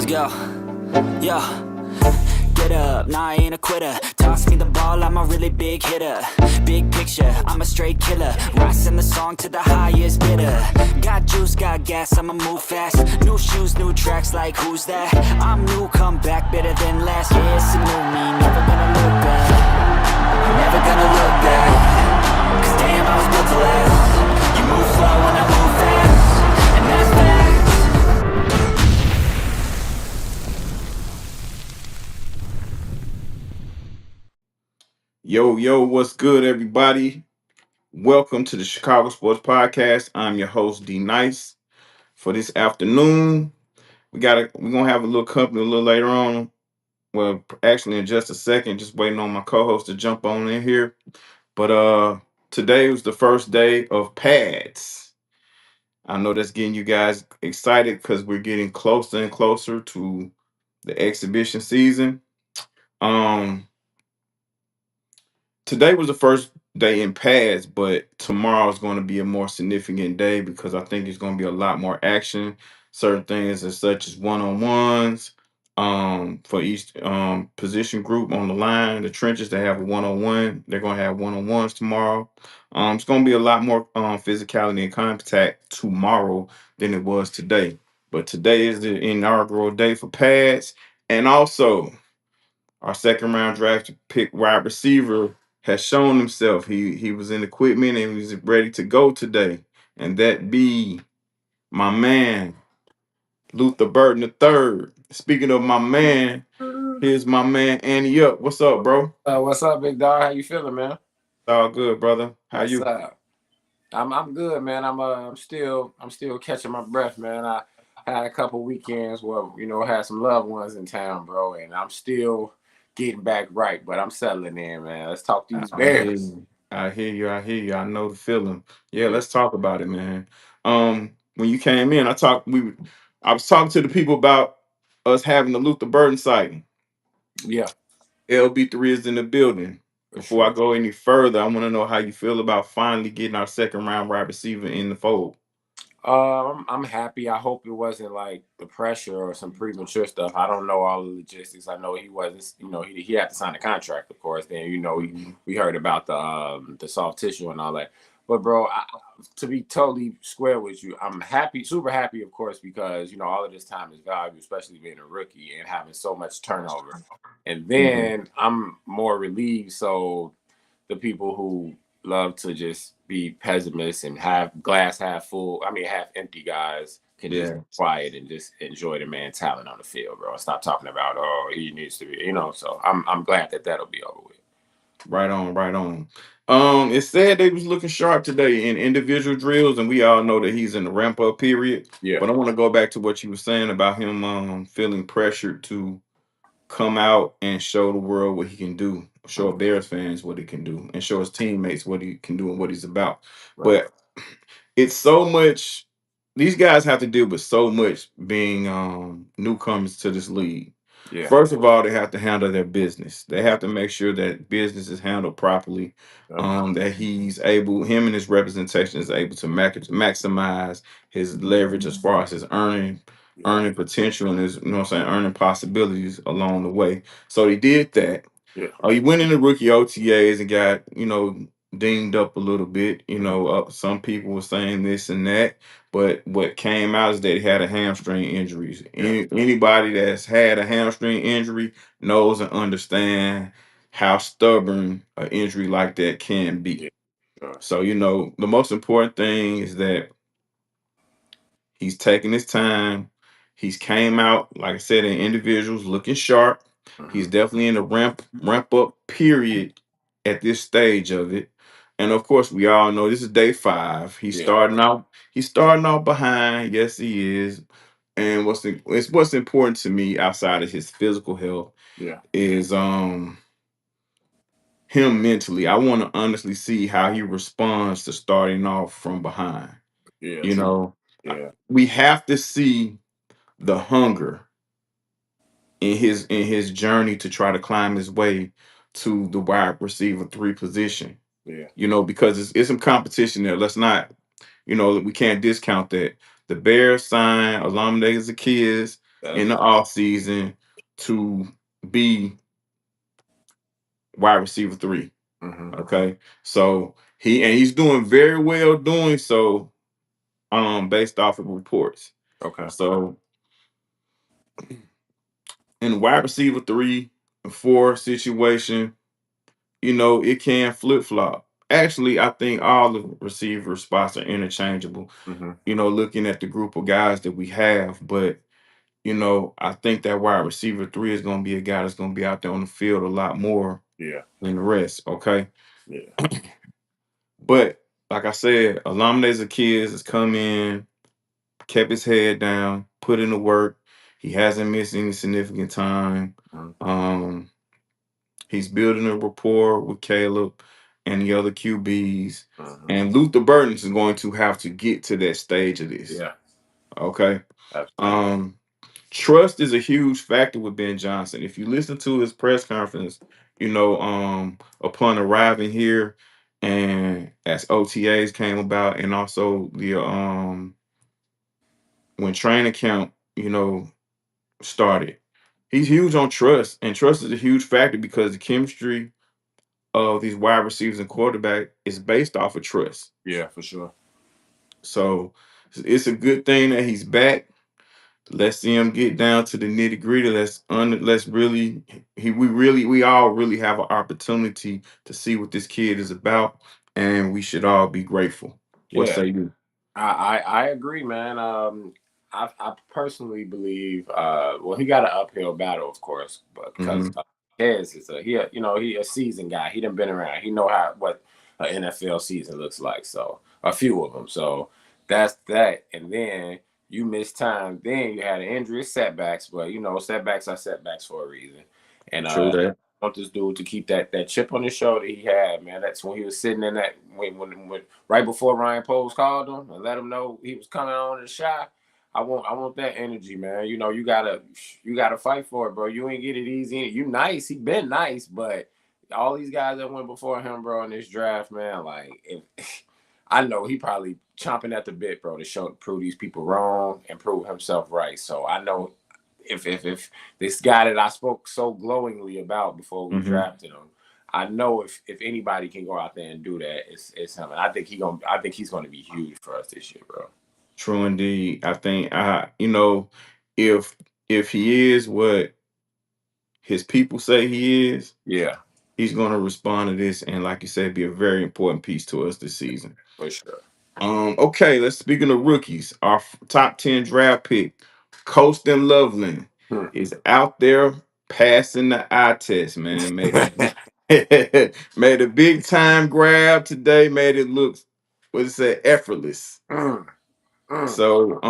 Let's go. Yo. Get up, nah, I ain't a quitter. Toss me the ball, I'm a really big hitter. Big picture, I'm a straight killer. Rising the song to the highest bidder. Got juice, got gas, I'ma move fast. New shoes, new tracks, like who's that? I'm new, come back, better than last. Yeah, it's a new me, never gonna look back. Never gonna look back. Cause damn, I was built to last. You move slow and I move fast. And that's facts. Yo, what's good, everybody? Welcome to the Chicago Sports Podcast. I'm your host, D Nice. For this afternoon, we're gonna have a little company a little later on. Well, actually, in just a second, just waiting on my co-host to jump on in here. But today was the first day of pads. I know that's getting you guys excited because we're getting closer and closer to the exhibition season. Um, Today was the first day in pads, but tomorrow is going to be a more significant day because I think it's going to be a lot more action. Certain things as such as one-on-ones for each position group on the line. The trenches, they have a one-on-one. They're going to have one-on-ones tomorrow. It's going to be a lot more physicality and contact tomorrow than it was today. But today is the inaugural day for pads. And also, our second round draft pick wide receiver has shown himself. He was in equipment and he's ready to go today. And that be my man, Luther Burton the third. Speaking of my man, here's my man Annie Up. What's up, bro? What's up, big dog? How you feeling, man? All good, brother. How What's you? up? I'm good, man. I'm still catching my breath, man. I had a couple weekends where had some loved ones in town, bro, and I'm still getting back right, but I'm settling in, man. Let's talk these I hear Bears. you. I hear you. I know the feeling. Yeah, Yeah, let's talk about it, man. When you came in, I was talking to the people about us having the Luther Burton sighting. yeah, LB3 is in the building. for Before I sure. go any further, I want to know how you feel about finally getting our second round wide receiver in the fold. I'm happy. I hope it wasn't like the pressure or some premature stuff. I don't know all the logistics. I know he wasn't, he had to sign a contract, of course. Then Mhm. we heard about the soft tissue and all that. But bro, to be totally square with you, I'm happy, super happy, of course, because all of this time is valuable, especially being a rookie and having so much turnover. And Mhm. then I'm more relieved. So the people who love to just be pessimists and have glass half full, I mean half empty guys can just be Yeah. quiet and just enjoy the man talent on the field, bro. And stop talking about he needs to be. So I'm glad that that'll be over with. Right on, right on. It said they was looking sharp today in individual drills, and we all know that he's in the ramp up period. Yeah, But I want to go back to what you were saying about him feeling pressured to come out and show the world what he can do, show mhm, Bears fans what he can do, and show his teammates what he can do and what he's about. right. But it's so much. These guys have to deal with so much being newcomers to this league. Yeah, First of all, they have to handle their business. They have to make sure that business is handled properly. yeah, That him and his representation is able to maximize his leverage as far as his yeah, earning potential and his, what I'm saying, earning possibilities along the way. So he did that. yeah. He went into rookie OTAs and got, dinged up a little bit. Some people were saying this and that, but what came out is that he had a hamstring injury. Yeah, Anybody that's had a hamstring injury knows and understand how stubborn an injury like that can yeah, be. sure. So, the most important thing is that he's taking his time. He's came out, like I said, in individuals looking sharp. He's Hmm. definitely in the ramp up period at this stage of it. And of course, we all know this is day 5. He's Yeah, starting out. He's starting out behind. Yes, he is. And what's important to me outside of his physical health yeah, is him mentally. I want to honestly see how he responds to starting off from behind. yeah, You know, yeah, we have to see the hunger in his journey to try to climb his way to the wide receiver 3 position. yeah, Because it's some competition there. Let's not, we can't discount that. The Bears signed Olamide Zaccheaus. in That's the off season to be wide receiver three. mm-hmm. Okay. So he's doing very well doing so based off of reports. Okay. So in wide receiver 3 and 4 situation, it can flip flop. Actually, I think all the receiver spots are interchangeable, Mm-hmm. looking at the group of guys that we have. But, I think that wide receiver 3 is going to be a guy that's going to be out there on the field a lot more Yeah. than the rest. Okay. Yeah. But like I said, Olamide Zaccheaus has come in, kept his head down, put in the work. He hasn't missed any significant time. Mm-hmm. Um, he's building a rapport with Caleb and the other QBs. Mm-hmm. And Luther Burton is going to have to get to that stage of this. Yeah. Okay. Absolutely. Um, trust is a huge factor with Ben Johnson. If you listen to his press conference, upon arriving here and as OTAs came about and also the when training camp, started. He's huge on trust, and trust is a huge factor because the chemistry of these wide receivers and quarterback is based off of trust. Yeah, for sure. So it's a good thing that he's back. Let's see him get down to the nitty gritty. Let's really we all really have an opportunity to see what this kid is about, and we should all be grateful. What Yeah. say you? I agree, man. I personally believe well he got an uphill battle, of course, but because Mm-hmm. Hez is he a seasoned guy. He done been around. He know how what an NFL season looks like. So a few of them. So that's that. And then you miss time. Then you had an injury, setbacks, but setbacks are setbacks for a reason. And True that. want this dude to keep that chip on his shoulder he had, man. That's when he was sitting in that when right before Ryan Poles called him and let him know he was coming on the shot. I want that energy, man. You gotta fight for it, bro. You ain't get it easy. You nice. He been nice, but all these guys that went before him, bro, in this draft, man, like I know he probably chomping at the bit, bro, to prove these people wrong and prove himself right. So I know if this guy that I spoke so glowingly about before we Mm-hmm. drafted him, I know if anybody can go out there and do that, it's him. And I think he's gonna be huge for us this year, bro. True indeed. I think if he is what his people say he is, Yeah, he's going to respond to this and, like you said, be a very important piece to us this season. for sure. Okay, let's speaking of rookies. Our top 10 draft pick, Colston Loveland, Hmm. is out there passing the eye test, man. Made a big time grab today, made it look what it say effortless. Mm, mm. So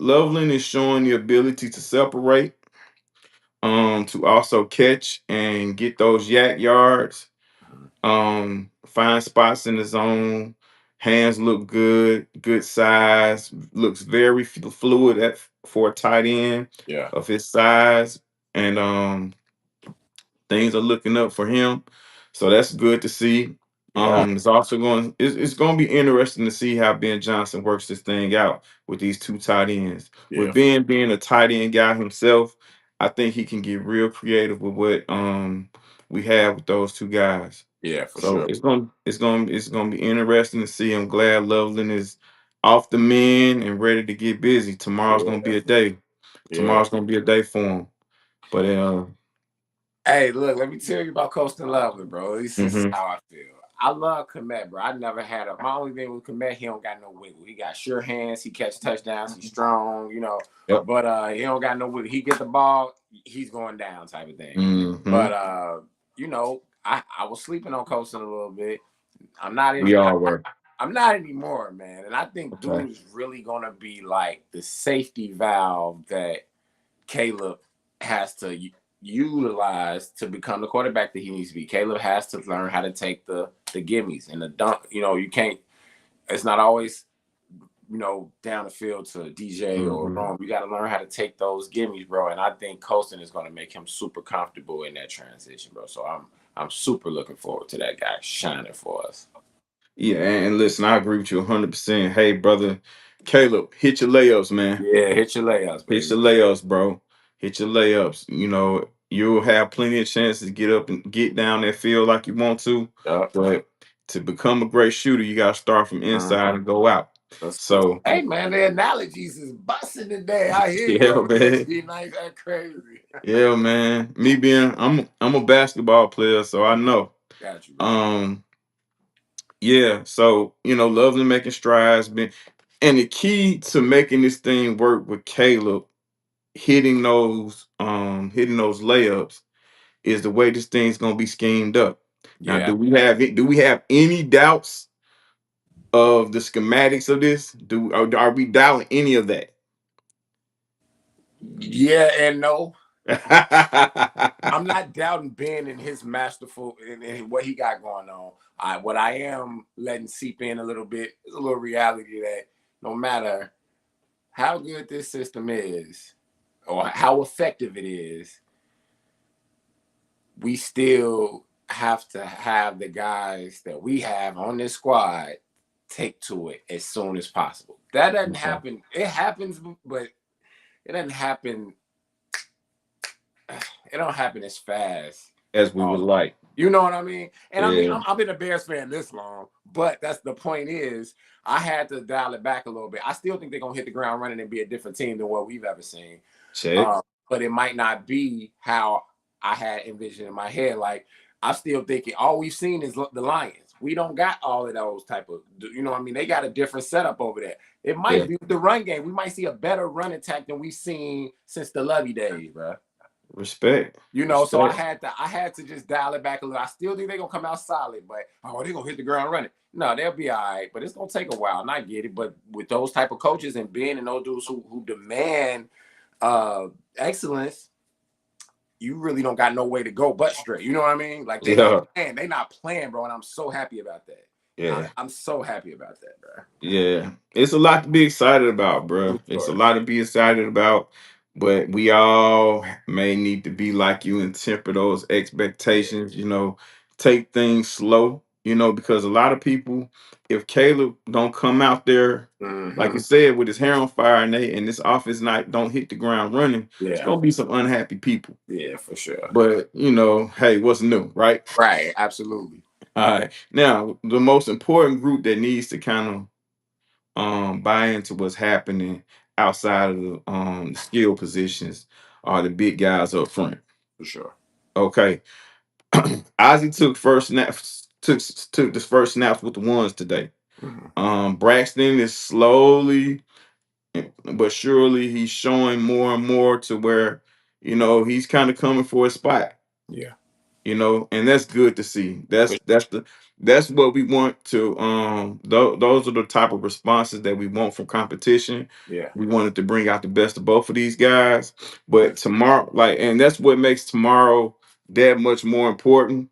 Loveland is showing the ability to separate, to also catch and get those yak yards, find spots in the zone. Hands look good size, looks very fluid for a tight end Yeah, of his size, and things are looking up for him. So that's good to see. yeah, It's going to be interesting to see how Ben Johnson works this thing out with these two tight ends. With yeah, Ben being a tight end guy himself, I think he can get real creative with what we have with those two guys. yeah, for So sure. it's gonna be interesting to see. I'm glad Loveland is off the mend and ready to get busy. Tomorrow's gonna Yeah, be a day. yeah. Tomorrow's gonna be a day for him. But Hey, look, let me tell you about Coastal Lovely, bro. This is mhm. how I feel. I love Komet, bro. I never had a my only thing with Komet, he don't got no wiggle. He got sure hands, he catch touchdowns, he's strong, Yep. but he don't got no wiggle. He get the ball, he's going down type of thing. But Mhm. I was sleeping on Coastal a little bit. I'm not We any all were. I'm not anymore, man. And I think Okay. dude is really gonna be like the safety valve that Caleb has to utilize to become the quarterback that he needs to be. Caleb has to learn how to take the gimmies and the dunk. You can't. It's not always down the field to DJ or Mhm. Rome. You got to learn how to take those gimmies, bro. And I think Colston is going to make him super comfortable in that transition, bro. So I'm super looking forward to that guy shining for us. Yeah, and listen, I agree with you 100%. Hey, brother, Caleb, hit your layups, man. Yeah, hit your layups, Hit baby. your layups, bro. Hit your layups. You know, you'll have plenty of chances to get up and get down that field like you want to. Yup. But to become a great shooter, you gotta start from inside Mhm. and go out. So Hey man, the analogies is busting today. I hear you yeah, over there. man. G Nice, that crazy. Yeah, man. Me being I'm a basketball player, so I know. Got you, bro. Um, yeah, so you know, loving making strides, been and the key to making this thing work with Caleb hitting those layups is the way this thing's gonna be schemed up. Now, Yeah. do we have any doubts of the schematics of this? Are we doubting any of that? Yeah and no. I'm not doubting Ben and his masterful and what he got going on. What I am letting seep in a little bit is a little reality that no matter how good this system is or how effective it is, we still have to have the guys that we have on this squad take to it as soon as possible. That doesn't Okay. happen. It happens, but it doesn't happen. It don't happen as fast. As we would like. You know what I mean? And I mean, Yeah. I've been a Bears fan this long, but that's the point is I had to dial it back a little bit. I still think they're gonna hit the ground running and be a different team than what we've ever seen. Check. But it might not be how I had envisioned in my head. Like I'm still thinking all we've seen is the Lions. We don't got all of those type of, you know what I mean? They got a different setup over there. It might Yeah. be the run game. We might see a better run attack than we've seen since the Lovey days, bro. Respect. You know, so Respect. I had to just dial it back a little. I still think they're gonna come out solid, but they're gonna hit the ground running. No, they'll be all right, but it's gonna take a while, and I get it. But with those type of coaches and Ben and those dudes who demand excellence, you really don't got no way to go but straight. You know what I mean? Like Yeah. they not playing, bro, and I'm so happy about that. Yeah. I'm so happy about that, bro. Yeah, it's a lot to be excited about, For bro. It's a sure. lot to be excited about, but we all may need to be like you and temper those Yeah. expectations. You know, take things slow. You know, because a lot of people, if Caleb don't come out there, like you Mm-hmm. said, with his hair on fire, and this office night don't hit the ground running, it's Yeah. gonna be some unhappy people. Yeah, for sure. But you know, hey, what's new, right? Right. Absolutely. All right. Now, the most important group that needs to kind of buy into what's happening outside of the skill positions are the big guys up front. For sure. Okay. Ozzy took first snaps took the first snaps with the ones today. Mm-hmm. Braxton is slowly but surely he's showing more and more to where you know he's kind of coming for a spot. Yeah. You know, and that's good to see. That's what we want to those are the type of responses that we want from competition. Yeah. We wanted to bring out the best of both of these guys, Yeah. but tomorrow, like, and that's what makes tomorrow that much more important,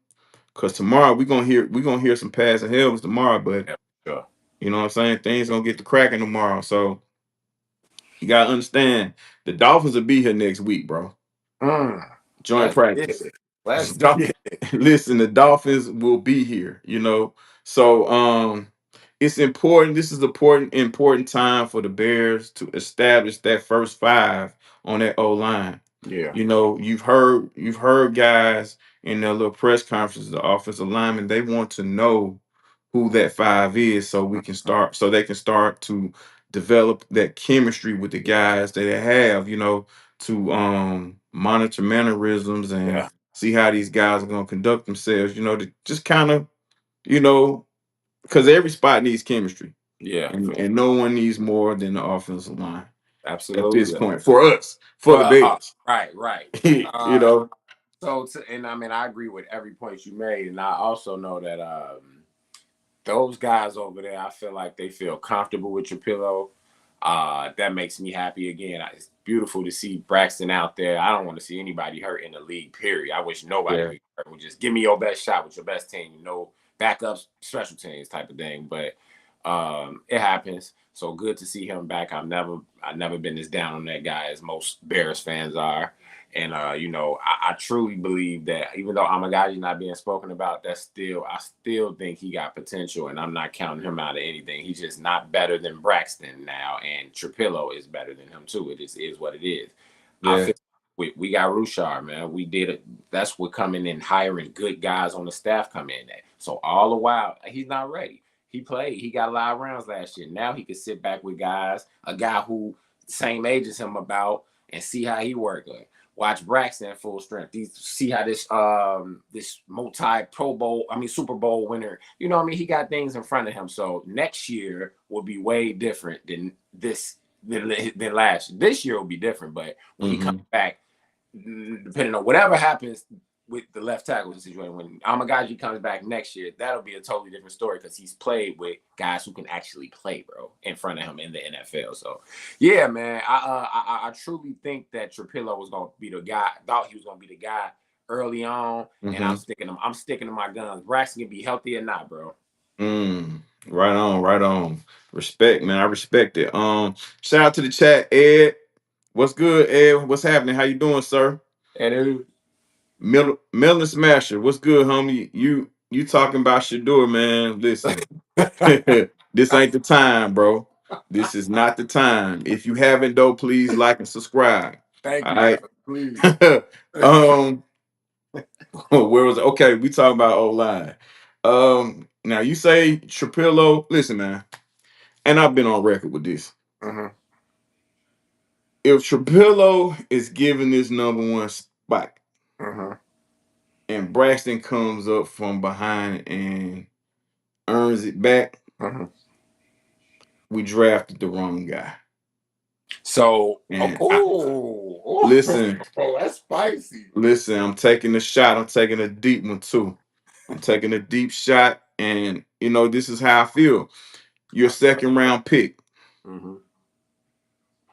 because tomorrow we're gonna hear some passing helms tomorrow, but Yeah. Sure. you know what I'm saying, things gonna get to cracking tomorrow, so you gotta understand the Dolphins will be here next week, bro. Mm. Joint Let's get practice. it. Let's Dol- get it. Listen, the Dolphins will be here, you know. So it's important. This is important time for the Bears to establish that first five on that O line. Yeah. You know, you've heard guys in their little press conferences, the offensive linemen, they want to know who that five is so they can start to develop that chemistry with the Yeah. guys that they have, you know, to monitor mannerisms and Yeah. see how these guys are going to conduct themselves, you know, to just kind of, you know, because every spot needs chemistry, Yeah. and no one needs more than the offensive line at this Absolutely. point for us, for the Well, Bears. right, right. You know, And I mean, I agree with every point you made, and I also know that those guys over there, I feel like they feel comfortable with your pillow. That makes me happy again. It's beautiful to see Braxton out there. I don't want to see anybody hurt in the league, period. I wish nobody yeah, would hurt. Just give me your best shot with your best team, you know, backups, special teams type of thing. But It happens. So good to see him back. I've never been as down on that guy as most Bears fans are. And I truly believe that even though Amagaji's not being spoken about, I still think he got potential, and I'm not counting him out of anything. He's just not better than Braxton now, and Trapilo is better than him too. It just is what it is. I Yeah. feel we got Rushar, man. We did it. That's what coming in hiring good guys on the staff come in at. So all the while he's not ready. He played. He got a lot of rounds last year. Now he can sit back with guys, a guy who same age as him about, and see how he work. Watch Braxton at full strength. See how this multi Pro Bowl, Super Bowl winner. You know what I mean? He got things in front of him. So next year will be way different than than last year. This year will be different, but when he comes back, depending on whatever happens with the left tackle situation, when Amagaji comes back next year, that'll be a totally different story because he's played with guys who can actually play, bro, in front of him in the NFL. So, yeah, man, I truly think that Trapilo was gonna be the guy. Thought he was gonna be the guy early on, and Mm-hmm. I'm sticking to my guns. Braxton can be healthy or not, bro. Right on, right on. Respect, man. I respect it. Shout out to the chat, Ed. What's good, Ed? What's happening? How you doing, sir? And Melon Smasher, what's good, homie? You talking about Shador, man? Listen, this ain't the time, bro. This is not the time. If you haven't, though, please like and subscribe. thank All you, right. brother. Please. um, where was it? Okay? We talking about O line. Now you say Trapillo. Listen, man, and I've been on record with this. Mm-hmm. If Trapillo is given this number one spot, Mm-hmm. and Braxton comes up from behind and earns it back, Mm-hmm. we drafted the wrong guy. So, And listen, that's spicy. listen, I'm taking a shot. I'm taking a deep one too. I'm taking a deep shot, and this is how I feel. Your second round pick. Mm-hmm.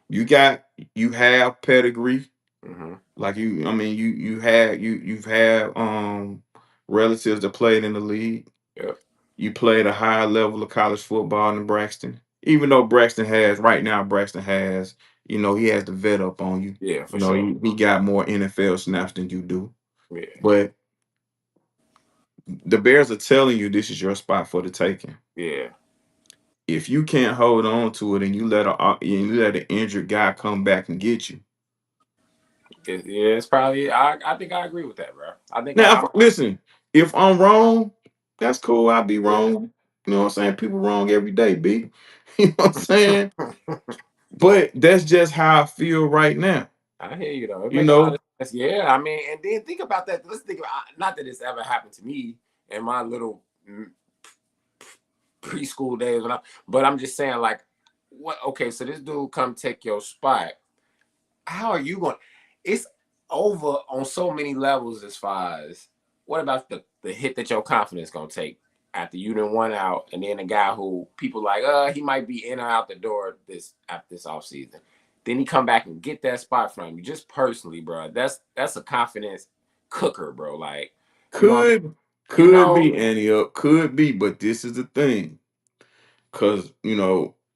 You have pedigree. Mm-hmm. Like you've had relatives that played in the league. Yep. You played a high level of college football in Braxton. Even though Braxton has right now, he has the vet up on you. Yeah, for sure. He got more NFL snaps than you do. Yeah. But the Bears are telling you this is your spot for the taking. Yeah. If you can't hold on to it and you let an injured guy come back and get you. It's probably. I think I agree with that, bro. I think Now, I'm. listen, if I'm wrong, that's cool. I'll be Yeah. wrong. You know what I'm saying? People wrong every day, B. You know what I'm saying? But that's just how I feel right now. I hear you though. It You make a lot know, of sense. Yeah, I mean, and then think about that. Let's think about not that it's ever happened to me in my little preschool days, but I'm just saying, like, what? Okay, so this dude come take your spot. How are you going? It's over on so many levels. As far as what about the hit that your confidence gonna take after you done one out, and then a guy who people like, he might be in or out the door after this off season. Then he come back and get that spot from you, just personally, bro. That's a confidence cooker, bro. Like, you know, could you could know, be Annie up, could be, but this is the thing. Cause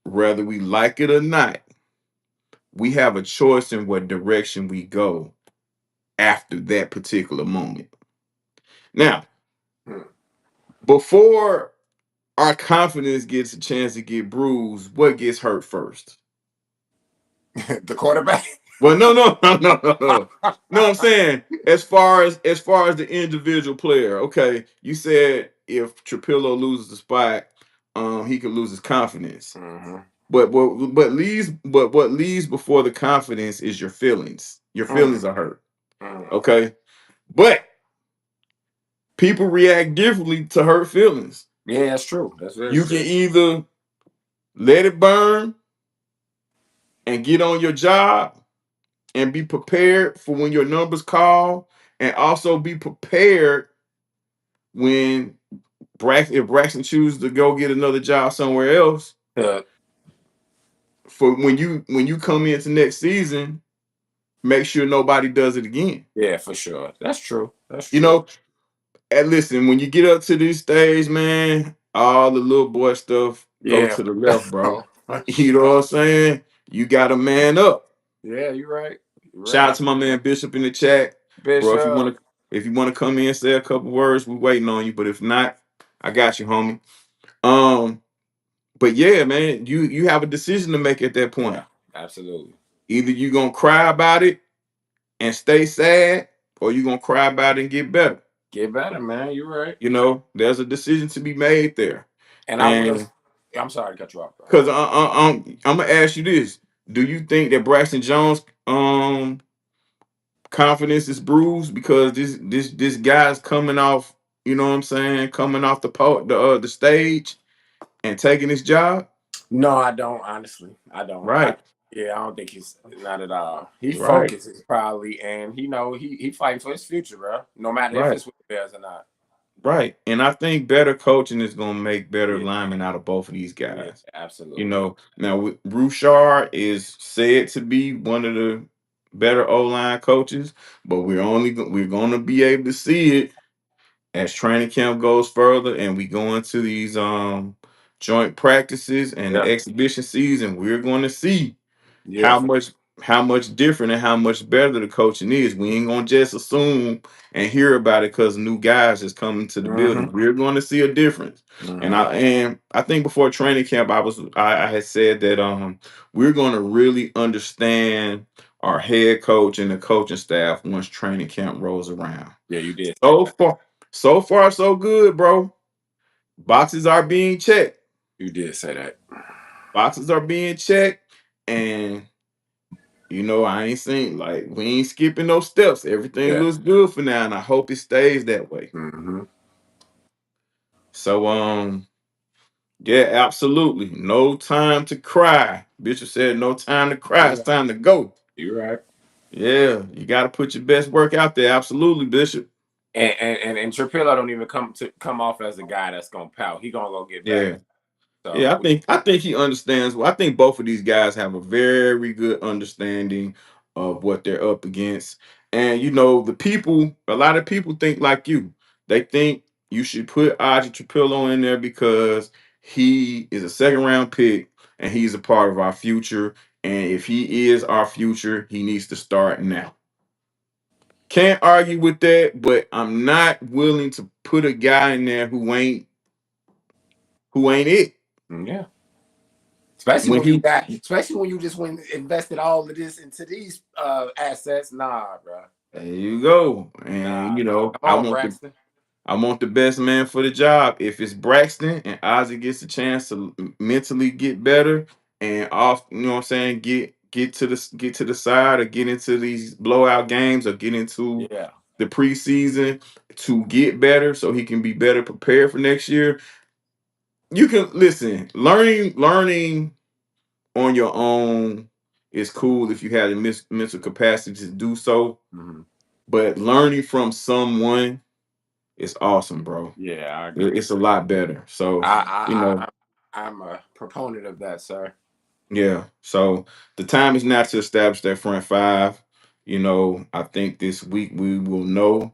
whether we like it or not, we have a choice in what direction we go after that particular moment. Now, hmm, before our confidence gets a chance to get bruised, what gets hurt first? the quarterback. Well, no, no, no, no, no, no. No, I'm saying as far as the individual player. Okay, you said if Trapillo loses the spot, he could lose his confidence. Mm-hmm. But what leaves before the confidence is your feelings. Your Mm-hmm. feelings are hurt. Okay, but people react differently to hurt feelings. Yeah, that's true. That's very You can true. either let it burn and get on your job and be prepared for when your numbers call, and also be prepared when if Braxton chooses to go get another job somewhere else, Uh, for when you come into next season, make sure nobody does it again. yeah, for sure. That's true. That's You true. know, and listen, when you get up to this stage, man, all the little boy stuff go Yeah. to the left, bro. You know what I'm saying? You got to man up. Yeah, you're right. You're Shout right. out to my man Bishop in the chat, bro. Bishop. If you want to come in and say a couple words, we waiting on you. But if not, I got you, homie. Um, but yeah, man, you have a decision to make at that point. Yeah, absolutely. Either you gonna cry about it and stay sad, or you gonna cry about it and get better. Get better, man. You're right. You know, there's a decision to be made there. And I will. And I'm sorry to cut you off, bro. because I'm gonna ask you this: do you think that Braxton Jones confidence is bruised because this guy's coming off, you know what I'm saying, coming off the stage and taking his job? No, I don't. Honestly, I don't. Right, Yeah, I don't think he's not at all. He right, focuses probably, and he fighting for his future, bro. No matter if right, it's with the Bears or not. right. And I think better coaching is gonna make better Yeah, linemen out of both of these yeah, guys. You absolutely. know, now Broussard is said to be one of the better O line coaches, but we're gonna be able to see it as training camp goes further and we go into these joint practices and the Yeah, exhibition season. We're going to see yeah, how much different and how much better the coaching is. We ain't gonna just assume and hear about it because new guys is coming to the building. mm-hmm, We're going to see a difference. And mm-hmm. I think before training camp, I had said that we're going to really understand our head coach and the coaching staff once training camp rolls around. Yeah, you did say So that. far, so far, so good, bro. Boxes are being checked. You did say that. Boxes are being checked, and I ain't seen like we ain't skipping no steps. Everything Yeah. looks good for now, and I hope it stays that way. Mm-hmm. So, yeah, absolutely. No time to cry. Bishop said, "No time to cry. You're It's right. time to go." You're right. Yeah, you got to put your best work out there. Absolutely, Bishop. And Trapilo don't even come off as a guy that's gonna pout. He gonna go get better. Yeah. Yeah, So I think he understands. Well, I think both of these guys have a very good understanding of what they're up against. And a lot of people think like you. They think you should put Ozzy Trapilo in there because he is a second round pick and he's a part of our future. And if he is our future, he needs to start now. Can't argue with that, but I'm not willing to put a guy in there who ain't it. yeah. Especially When when you he got, especially when you just went invested all of this into these assets. Nah, bro. There you go. And Nah. Come on, Braxton. I want the best man for the job. If it's Braxton and Ozzy gets a chance to mentally get better and off, you know what I'm saying, get to the side or get into these blowout games or get into Yeah. the preseason to get better so he can be better prepared for next year. You can listen, learning on your own is cool if you have the mental capacity to do so. Mm-hmm. But learning from someone is awesome, bro. Yeah, I agree. It's a lot better. So, you I, know, I, I'm a proponent of that, sir. yeah. So the time is now to establish that front five. I think this week we will know.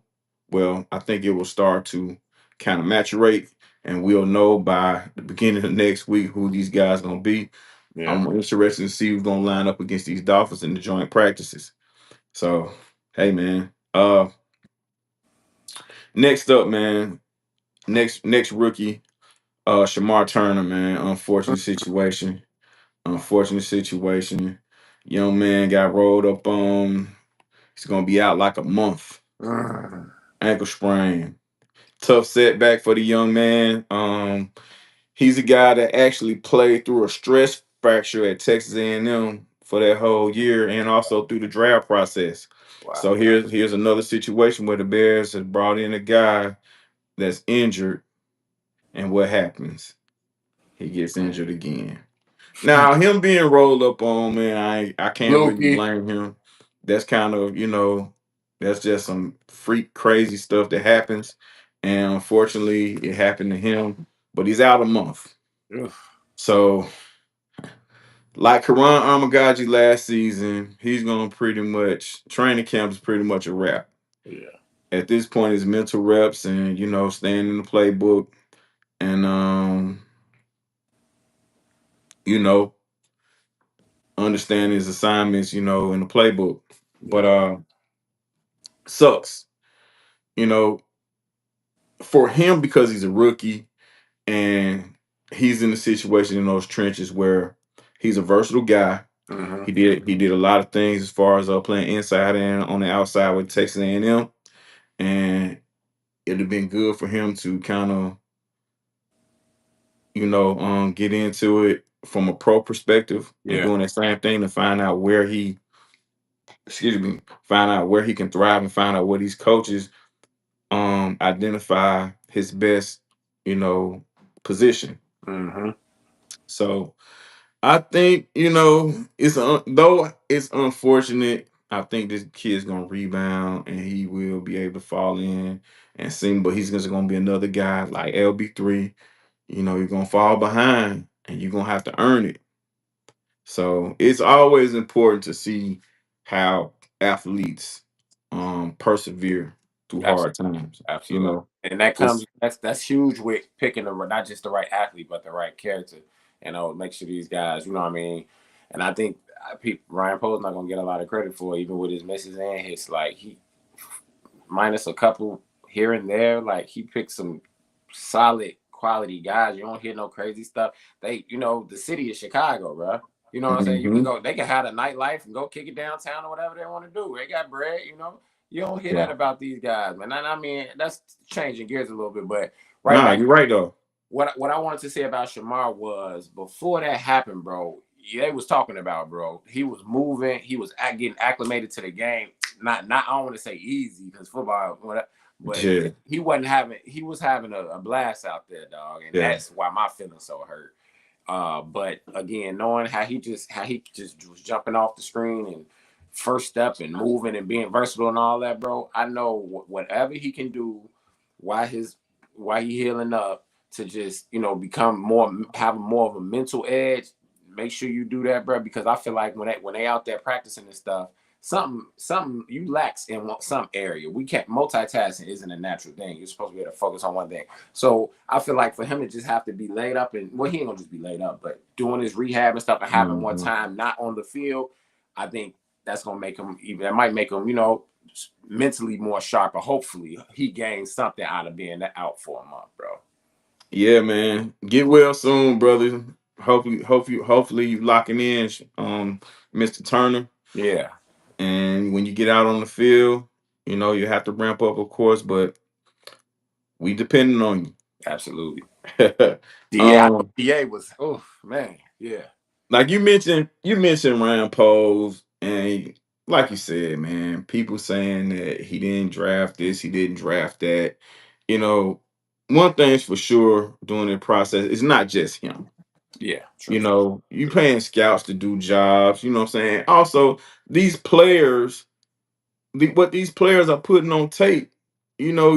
Well, I think it will start to kind of maturate, and we'll know by the beginning of next week who these guys gonna be. Yeah. I'm interested to see who's gonna line up against these Dolphins in the joint practices. So, hey man. Next up, man. Next rookie. Shamar Turner, man. Unfortunate situation. Unfortunate situation. Young man got rolled up on. He's gonna be out like a month. Mm. Ankle sprain. Tough setback for the young man. He's a guy that actually played through a stress fracture at Texas A&M for that whole year and also through the draft process. Wow. So here's another situation where the Bears has brought in a guy that's injured, and what happens? He gets injured again. Now him being rolled up on, man, I can't really Fluky. blame him. That's kind of that's just some freak crazy stuff that happens, and unfortunately, it happened to him. But he's out a month, Ugh. so like Karan Amagaji last season, he's gonna pretty much training camp is pretty much a wrap. Yeah. At this point, it's mental reps and staying in the playbook and you know, understand his assignments, in the playbook. But Yeah. sucks, you know, for him because he's a rookie and he's in a situation in those trenches where he's a versatile guy. Hmm. He did a lot of things as far as playing inside and on the outside with Texas A&M, and it'd have been good for him to kind of get into it from a pro perspective and Yeah. doing that same thing to find out where he, excuse me, find out where he can thrive and find out what these coaches identify his best, you know, position. Hmm. So I think, though it's unfortunate, I think this kid's gonna rebound and he will be able to fall in and sing, but he's just gonna be another guy like LB3. You're gonna fall behind and you're gonna have to earn it. So it's always important to see how athletes persevere through hard Absolutely. times. You Absolutely. know, And that it's comes that's huge with picking not just the right athlete, but the right character. Make sure these guys, you know what I mean. And I think Ryan Poe's not gonna get a lot of credit for it, even with his misses and hits. Like he minus a couple here and there. Like he picked some solid quality guys. You don't hear no crazy stuff. The city of Chicago, bro. You know what I'm saying? You can hmm go. They can have a nightlife and go kick it downtown or whatever they want to do. They got bread. You don't hear that yeah. about these guys, man. And I mean, that's changing gears a little bit, but right Nah, back. you're right though. What I wanted to say about Shamar was before that happened, bro. They was talking about, bro. He was moving. He was getting acclimated to the game. Not. I don't want to say easy because football, whatever, but Yeah, he wasn't having. He was having a blast out there, dog, and yeah. that's why my feelings so hurt. But again, knowing how he just was jumping off the screen and first step and moving and being versatile and all that, bro. I know whatever he can do, why his why he healing up to just become have more of a mental edge. Make sure you do that, bro, because I feel like when they out there practicing and stuff, something you lacks in some area. We can't multitasking isn't a natural thing. You're supposed to be able to focus on one thing. So I feel like for him to just have to be laid up and he ain't gonna just be laid up, but doing his rehab and stuff and having more Mhm. time not on the field, I think that's gonna make him even that might make him, mentally more sharper. Hopefully he gains something out of being out for a month, bro. Yeah, man. Get well soon, brother. Hopefully you locking in, Mr. Turner. Yeah, And when you get out on the field, you have to ramp up, of course, but we depending on absolutely. you. I know um, DA was oh man, yeah. like you mentioned Ryan Poles, and like you said, man, people saying that he didn't draft this, he didn't draft that. You know, one thing's for sure during the process, it's not just him. Yeah, true. You paying scouts to do jobs, you know what I'm saying? Also, these players, what these players are putting on tape,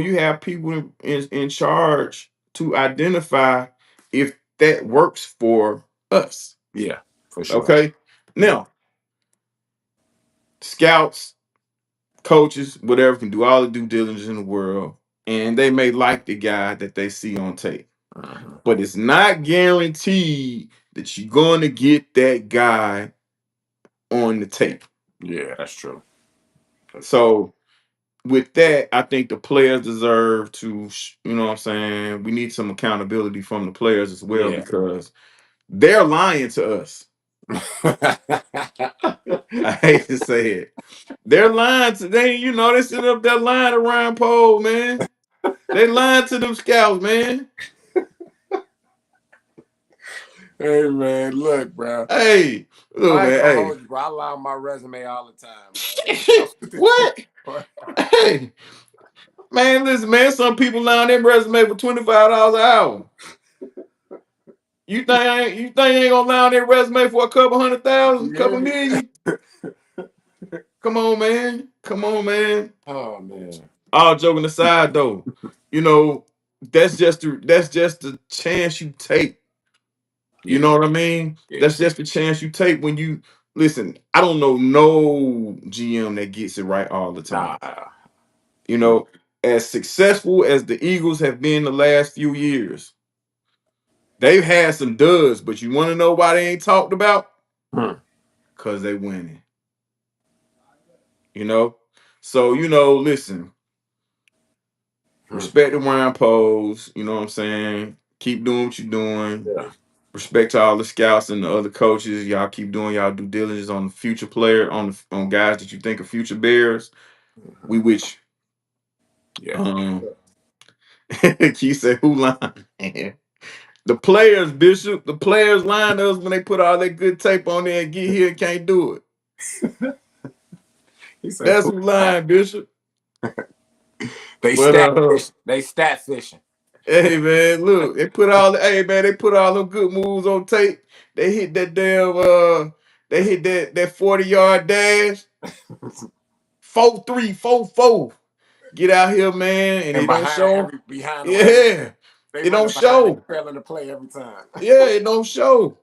you have people in charge to identify if that works for us. Yeah, for sure. Okay. Yeah, Now, scouts, coaches, whatever, can do all the due diligence in the world, and they may like the guy that they see on tape. uh-huh. But it's not guaranteed that you're going to get that guy on the tape. Yeah, that's true. That's true. So with that, I think the players deserve to, what I'm saying? We need some accountability from the players as well Yeah. because they're lying to us. I hate to say it. They're lying to they, they sit up there lying to Ryan Poe, man. They lying to them scouts, man. Hey man, look, bro. Hey, look, I ain't gonna man. hold you, bro. I lie on my resume all the time, bro. This Hey, comes with the what? territory. Hey, man, listen, man. Some people lie on their resume for $25 an hour. You think I ain't gonna lie on their resume for a couple hundred thousand, You hear couple me? million? Come on, man. Come on, man. Oh man. All joking aside, though, you know that's just the chance you take. You Yeah, know what I mean? yeah. That's just the chance you take when you listen. I don't know no GM that gets it right all the time. Nah. You know, as successful as the Eagles have been the last few years, They've had some duds, but you want to know why they ain't talked about? Hmm. Because they winning. You know? So, you know, listen, Hmm. respect the round pose. You know what I'm saying? Keep doing what you're doing. Yeah. Respect to all the scouts and the other coaches. Y'all keep doing y'all due diligence on the future player, on guys that you think are future Bears. Mhm. We with Yeah. you. Keith said, who line? The players, Bishop, the players line us when they put all that good tape on there and get here and can't do it. He said, That's "Who who lying?" line, Bishop. They But stat fishing. They stat fishing. hey man, look, hey man, they put all them good moves on tape. They hit that damn they hit that 40-yard dash. 4-3, 4-4. Get out here, man, and And it don't show. behind them every Yeah, they it running don't behind they show. trailing the play every time. Yeah, it don't show.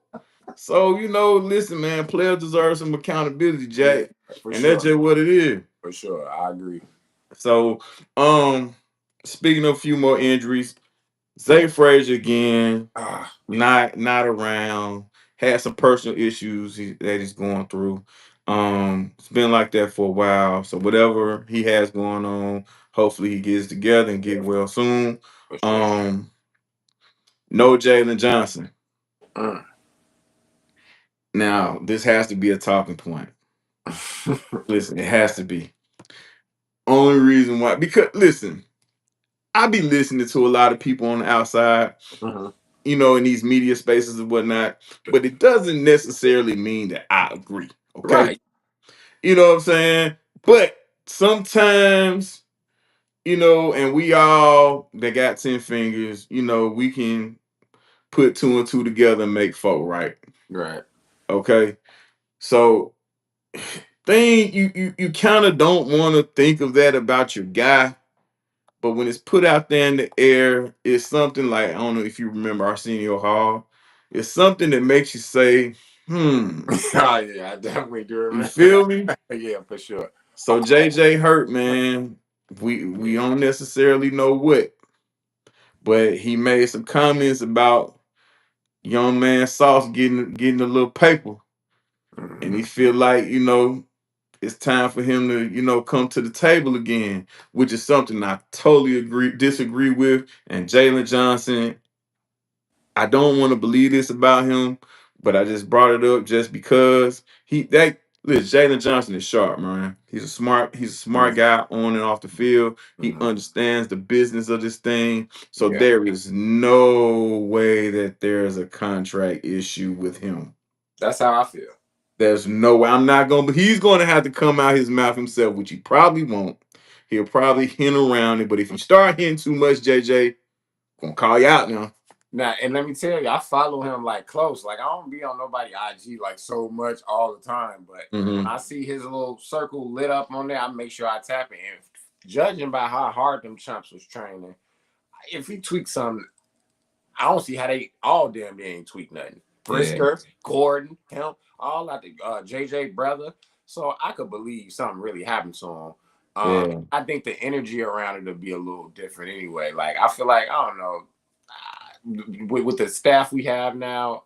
So, you know, listen, man, players deserve some accountability, Yeah, Jack. for And that's sure. just what it is. For sure. I agree. So, speaking of a few more injuries, Zay Frazier again, Ah, not around, had some personal issues that he's going through. It's been like that for a while. So whatever he has going on, hopefully he gets together and get yeah, well soon. for sure. Um, no Jalen Johnson. Mm. Now, this has to be a talking point. Listen, it has to be. Only reason why, because listen, I be listening to a lot of people on the outside, Mhm. you know, in these media spaces and whatnot, but it doesn't necessarily mean that I agree. Okay. Right. You know what I'm saying? But sometimes, you know, and we all that got 10 fingers, you know, we can put two and two together and make four, right? Right. Okay. So you kind of don't want to think of that about your guy. But when it's put out there in the air, it's something like, I don't know if you remember Arsenio Hall. It's something that makes you say, Oh yeah, I definitely do you remember feel me? that. Yeah, for sure. So JJ hurt, man. We Yeah. don't necessarily know what, but he made some comments about young man Sauce getting a little paper. And he Mhm. feel like, you know, it's time for him to, you know, come to the table again, which is something I totally disagree with. And Jalen Johnson, I don't want to believe this about him, but I just brought it up just because listen, Jalen Johnson is sharp, man. He's a smart Mhm. guy on and off the field. He Mhm. understands the business of this thing. So Yeah. there is no way that there's a contract issue with him. That's how I feel. There's no way. I'm not gonna. But he's going to have to come out his mouth himself, which he probably won't. He'll probably hint around it. But if you start hinting too much, JJ, gonna call you out now. Now, and let me tell you, I follow him like close. Like I don't be on nobody IG like so much all the time, but when Mm-hmm. I see his little circle lit up on there, I make sure I tap it. And judging by how hard them chumps was training, if he tweaked something, I don't see how they all damn they ain't tweak nothing. Yeah. Brisker, Gordon, him, all out the JJ brother. So I could believe something really happened to him. Yeah. I think the energy around it would be a little different anyway. Like I feel like I don't know with the staff we have now.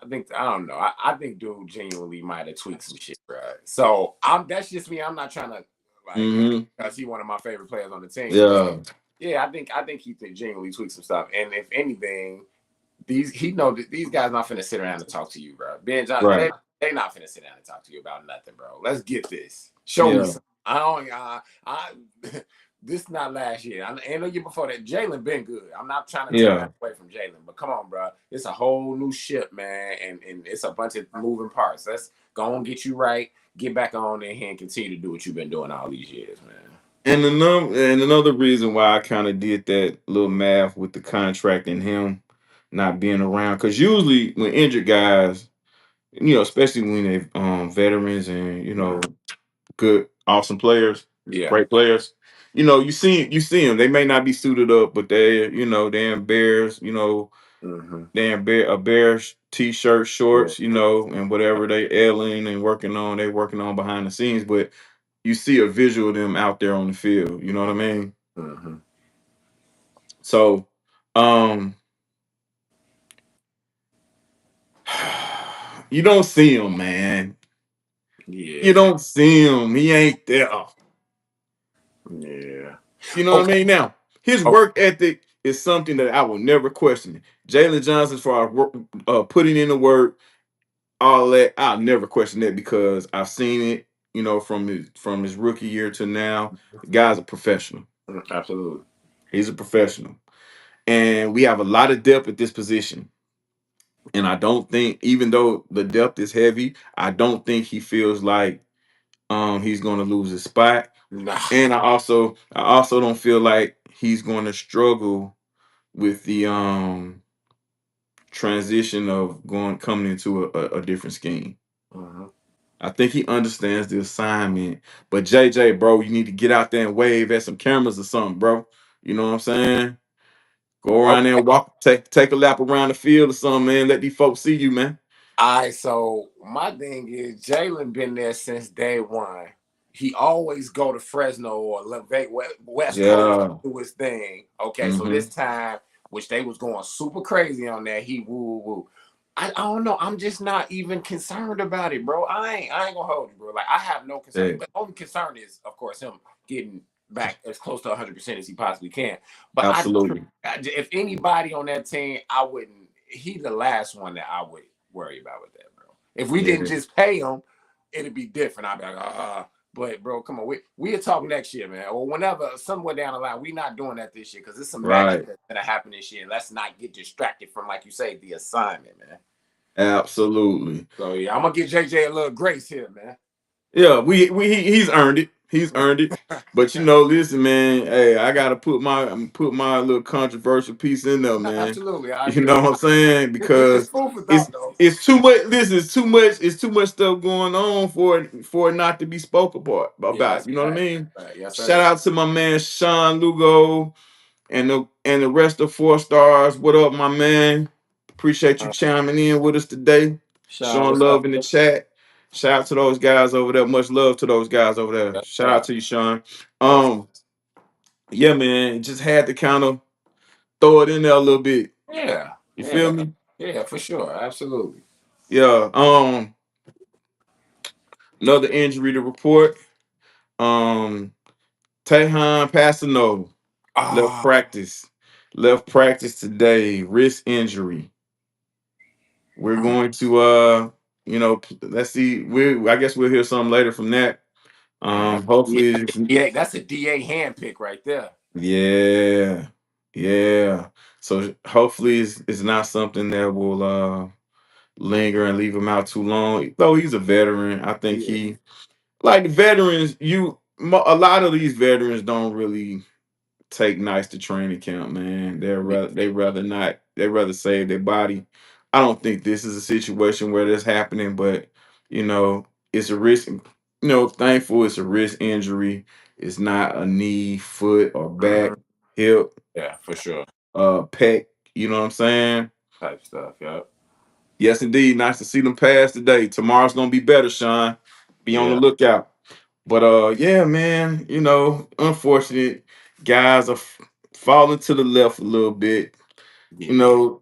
I don't know. I think dude genuinely might have tweaked some shit, bro. So that's just me. I'm not trying to like Mm-hmm. because he one of my favorite players on the team, but Yeah. yeah, I think he genuinely tweaked some stuff. And if anything, he know that these guys not finna sit around and talk to you, bro. Ben Johnson, Right. they not finna sit down and talk to you about nothing, bro. Let's get this. Show me Yeah. something. I don't. I this not last year. I know you before that. Jalen been good. I'm not trying to take Yeah. that away from Jalen, but come on, bro. It's a whole new ship, man, and it's a bunch of moving parts. Let's go and get you right. Get back on in here and continue to do what you've been doing all these years, man. And another reason why I kind of did that little math with the contract and him not being around, because usually when injured guys, you know, especially when they veterans and you know good, awesome players, Yeah. great players. You know, you see them. They may not be suited up, but they, you know, they're in bears. You know, Mm-hmm. they're in a bears t-shirt, Yeah. shorts. You know, and whatever they ailing and working on, they working on behind the scenes. But you see a visual of them out there on the field. You know what I mean? Mm-hmm. So, um, You don't see him, man. You Yeah, don't see him. He ain't there. yeah. You know what I Okay. mean? Now, his Okay. work ethic is something that I will never question. Jalen Johnson, for putting in the work, all that, I'll never question that because I've seen it. From his rookie year to now, the guy's a professional. Absolutely. He's a professional, and we have a lot of depth at this position. And I don't think, even though the depth is heavy, I don't think he feels like he's going to lose his spot. Nah. And I also don't feel like he's going to struggle with the transition of coming into a different scheme. Mhm. I think he understands the assignment. But JJ, bro, you need to get out there and wave at some cameras or something, bro. You know what I'm saying? Go around there Okay. and walk, take a lap around the field or something, man. Let these folks see you, man. All right, so my thing is Jalen been there since day one. He always go to Fresno or West Coast Yeah. to do his thing. Okay, so Mm-hmm. this time, which they was going super crazy on that, he woo woo. I don't know. I'm just not even concerned about it, bro. I ain't gonna hold you, bro. Like I have no concern. Yeah, The only concern is, of course, him getting back as close to 100% as he possibly can. But absolutely. if anybody on that team, I wouldn't. He the last one that I would worry about with that, bro. If we didn't Yeah. just pay him, it'd be different. I'd be like, but bro, come on, we talk next year, man, or whenever somewhere down the line. We not doing that this year because there's some magic Right. that's gonna happen this year. Let's not get distracted from, like you say, the assignment, man. Absolutely. So yeah, I'm gonna give JJ a little grace here, man. Yeah, he's earned it. He's earned it. But listen, man. Hey, I gotta put my little controversial piece in there, No, man. absolutely, I You agree. know what I'm saying? It's Because food for it's thought, though. it's too much. Listen, it's too much stuff going on for it not to be spoke Yeah, about. that's You know what I right. mean? Right. Yes, Shout sir. out to my man Sean Lugo and the rest of 4 stars. What up, my man? Appreciate you chiming in with us today, Sean, showing what's up? love in the chat. Shout out to those guys over there. Much love to those guys over there. Yes, Shout out sir. to you, Sean. Yes. Um, yeah, man, just had to kind of throw it in there a little bit. Yeah. You Yeah. feel me? Yeah, for sure. Absolutely. Yeah. Another injury to report. Um, Kpassagnon left Ah, practice. Left practice today. Wrist injury. We're going to let's see. I guess we'll hear something later from that. man. Yeah, Hopefully it's, that's a DA handpick right there. yeah. Yeah. So hopefully it's not something that will linger and leave him out too long. Though he's a veteran, I think Yeah. he like veterans, a lot of these veterans don't really take nice to training camp, man. Yeah. They rather not. They rather save their body. I don't think this is a situation where that's happening, but it's a risk. Thankful it's a wrist injury. It's not a knee, foot, or back, Mhm. hip, Yeah, for sure. pec. You know what I'm saying? Type stuff. Yep. Yes, indeed. Nice to see them pass today. Tomorrow's gonna be better, Sean. Be on the Yeah. lookout. But yeah, man. Unfortunate guys are falling to the left a little bit. Yeah.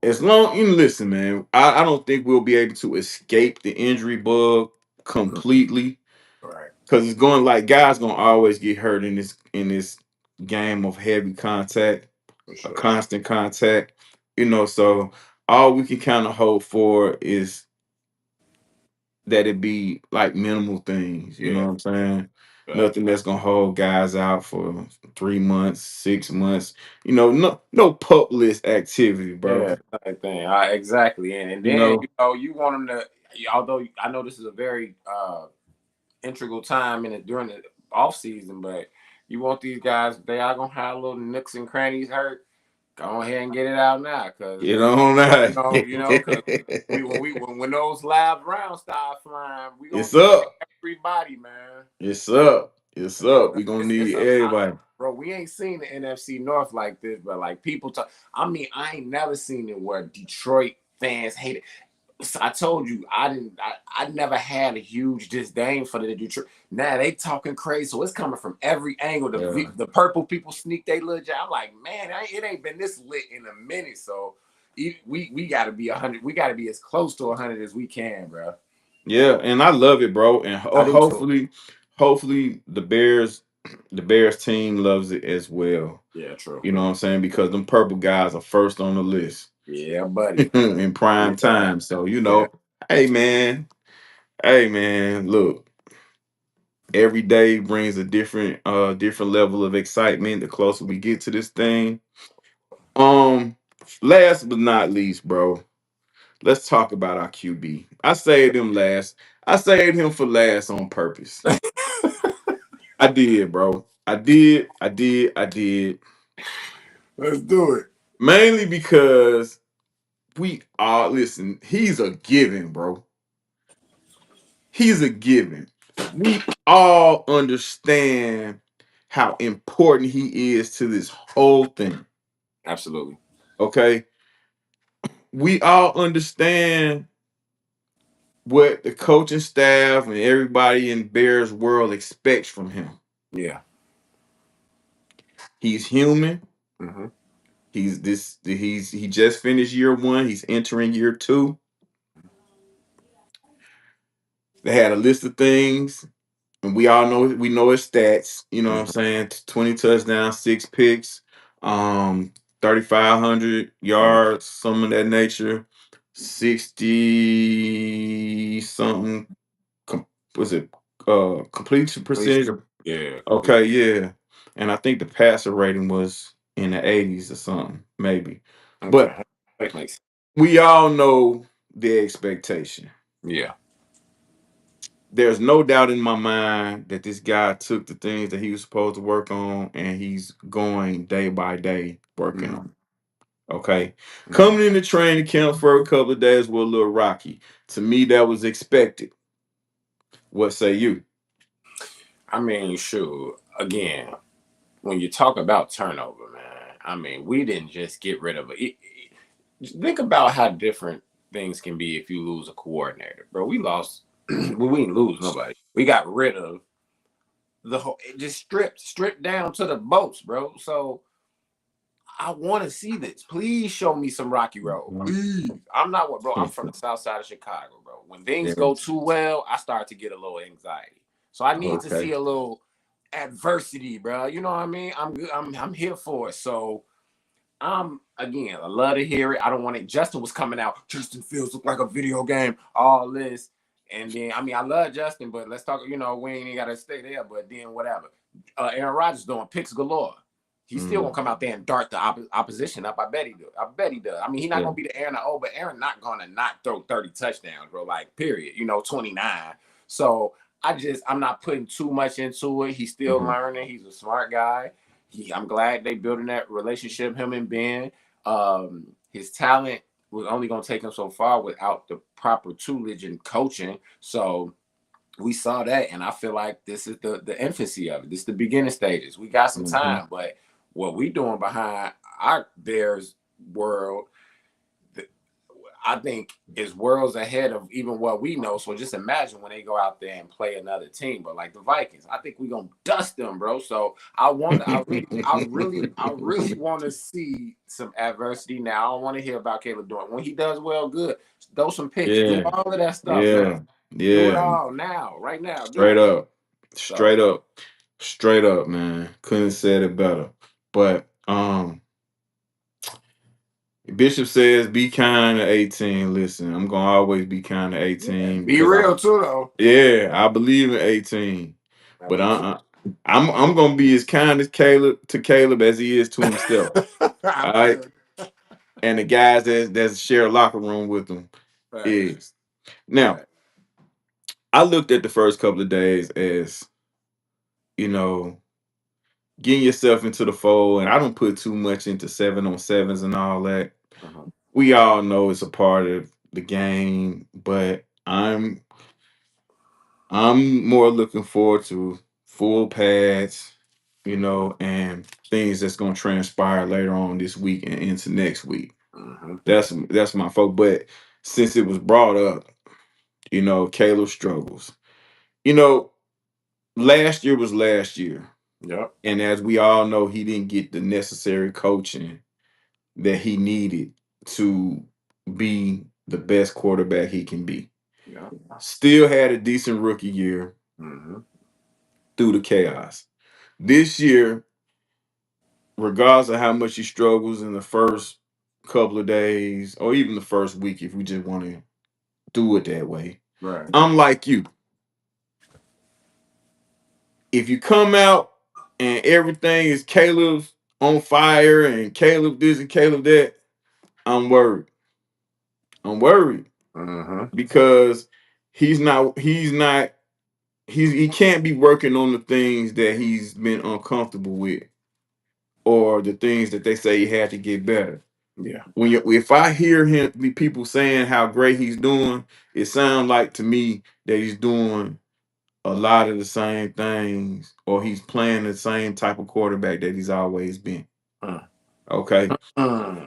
As long listen, man. I don't think we'll be able to escape the injury bug Mhm. completely Right. because it's going like guys gonna always get hurt in this game of heavy contact, For a sure. constant contact. So all we can kind of hope for is that it be like minimal things. You know Yeah. what I'm saying? Right. Nothing that's gonna hold guys out for 3 months, 6 months. No pup list activity, bro. Yeah. Same thing. Exactly. And You then know, you want them to. Although I know this is a very integral time in it during the off season, but you want these guys. They are gonna have little nooks and crannies hurt. Go ahead and get it out now, because get on that. because when those live rounds start flying, we gonna It's need up. everybody, man. It's up. It's up. We gonna It's need a everybody. bro. We ain't seen the NFC North like this, but like people talk. I mean, I ain't never seen it where Detroit fans hate it. So I told you I didn't. I never had a huge disdain for the Detroit. Now they talking crazy, so it's coming from every angle. Yeah. The purple people sneak they little job. I'm like, man, it ain't been this lit in a minute. So we got to be 100. We got to be as close to 100 as we can, bro. Yeah, and I love it, bro. And I do too. hopefully the Bears team loves it as well. Yeah, true. You know what I'm saying? Because them purple guys are first on the list Yeah, buddy. in prime Yeah, time. So, yeah. hey man, look, every day brings a different level of excitement the closer we get to this thing. Um, last but not least, bro, let's talk about our QB. I saved him last. I saved him for last on purpose. I did, bro. I did. Let's do it. Mainly because we all listen, he's a given, bro. He's a given. We all understand how important he is to this whole thing. Absolutely. Okay. We all understand what the coaching staff and everybody in Bears world expects from him. Yeah. He's human. Mm-hmm. He just finished year one. He's entering year two. They had a list of things, and we know his stats. You know what I'm Mm-hmm. saying? 20 touchdowns, 6 picks, 3,500 Mm-hmm. yards, some of that nature, 60 something. Was it completion percentage? Yeah. Complete. Okay, yeah. And I think the passer rating was in the 80s or something, maybe. But Okay. That makes sense. we all know the expectation. Yeah. There's no doubt in my mind that this guy took the things that he was supposed to work on and he's going day by day working Mm-hmm. on. Okay. Mm-hmm. Coming into training camp for a couple of days was a little rocky. To me, that was expected. What say you? I mean, sure. Again, when you talk about turnover, man, I mean, we didn't just get rid of it. Think about how different things can be if you lose a coordinator, bro. We lost. Well, we didn't lose nobody. We got rid of the whole. It just stripped down to the bolts, bro. So I want to see this. Please show me some Rocky Road. Please. I'm not what, bro. I'm from the South Side of Chicago, bro. When things Yeah. go too well, I start to get a little anxiety. So I need to Okay. see a little adversity, bro. You know what I mean? I'm good. I'm here for it. So again, I love to hear it. I don't want it. Justin was coming out. Justin Fields look like a video game. All this, and then I mean, I love Justin, but let's talk. You know, we ain't got to stay there. But then whatever. Aaron Rodgers doing picks galore. He's still gonna Mm, come out there and dart the opposition up. I bet he do. I bet he does. I mean, he's not yeah. gonna be the Aaron O, but Aaron not gonna not throw 30 touchdowns, bro. Like, period. 29. So I'm not putting too much into it. He's still Mhm. learning. He's a smart guy. I'm glad they building that relationship, him and Ben. His talent was only gonna take him so far without the proper tutelage and coaching. So we saw that, and I feel like this is the infancy of it. This is the beginning stages. We got some Mhm. time, but what we doing behind our Bears world, I think is worlds ahead of even what we know. So just imagine when they go out there and play another team, but like the Vikings, I think we're gonna dust them, bro. So I really want to see some adversity now. I don't want to hear about Caleb doing when he does well, good. Throw some picks, do Yeah. all of that stuff, man. Yeah. Do it Yeah. all now, right now. Do Straight it. up. So Straight up. Straight up, man. Couldn't have said it better. But Bishop says be kind to 18. Listen, I'm gonna always be kind to yeah, 18 be because real too, though. I believe in 18. I But do too. I'm gonna be as kind as Caleb as he is to himself. I All right. feel And the guys that share a locker room with him facts, is now. facts. I looked at the first couple of days as, you know, getting yourself into the fold, and I don't put too much into 7-on-7s and all that. Uh-huh. We all know it's a part of the game, but I'm more looking forward to full pads, and things that's gonna transpire later on this week and into next week. Uh-huh. That's my focus. But since it was brought up, Caleb struggles. You know, last year was last year. Yep. And as we all know, he didn't get the necessary coaching that he needed to be the best quarterback he can be. Yeah. Still had a decent rookie year Mm-hmm. through the chaos. This year, regardless of how much he struggles in the first couple of days or even the first week, if we just want to do it that way, Right. I'm like you. If you come out and everything is Caleb's on fire and Caleb this and Caleb that, I'm worried. I'm worried Mm-hmm. because he can't be working on the things that he's been uncomfortable with or the things that they say he had to get better. Yeah. If I hear him people saying how great he's doing, it sounds like to me that he's doing a lot of the same things or he's playing the same type of quarterback that he's always been. Mm. Okay.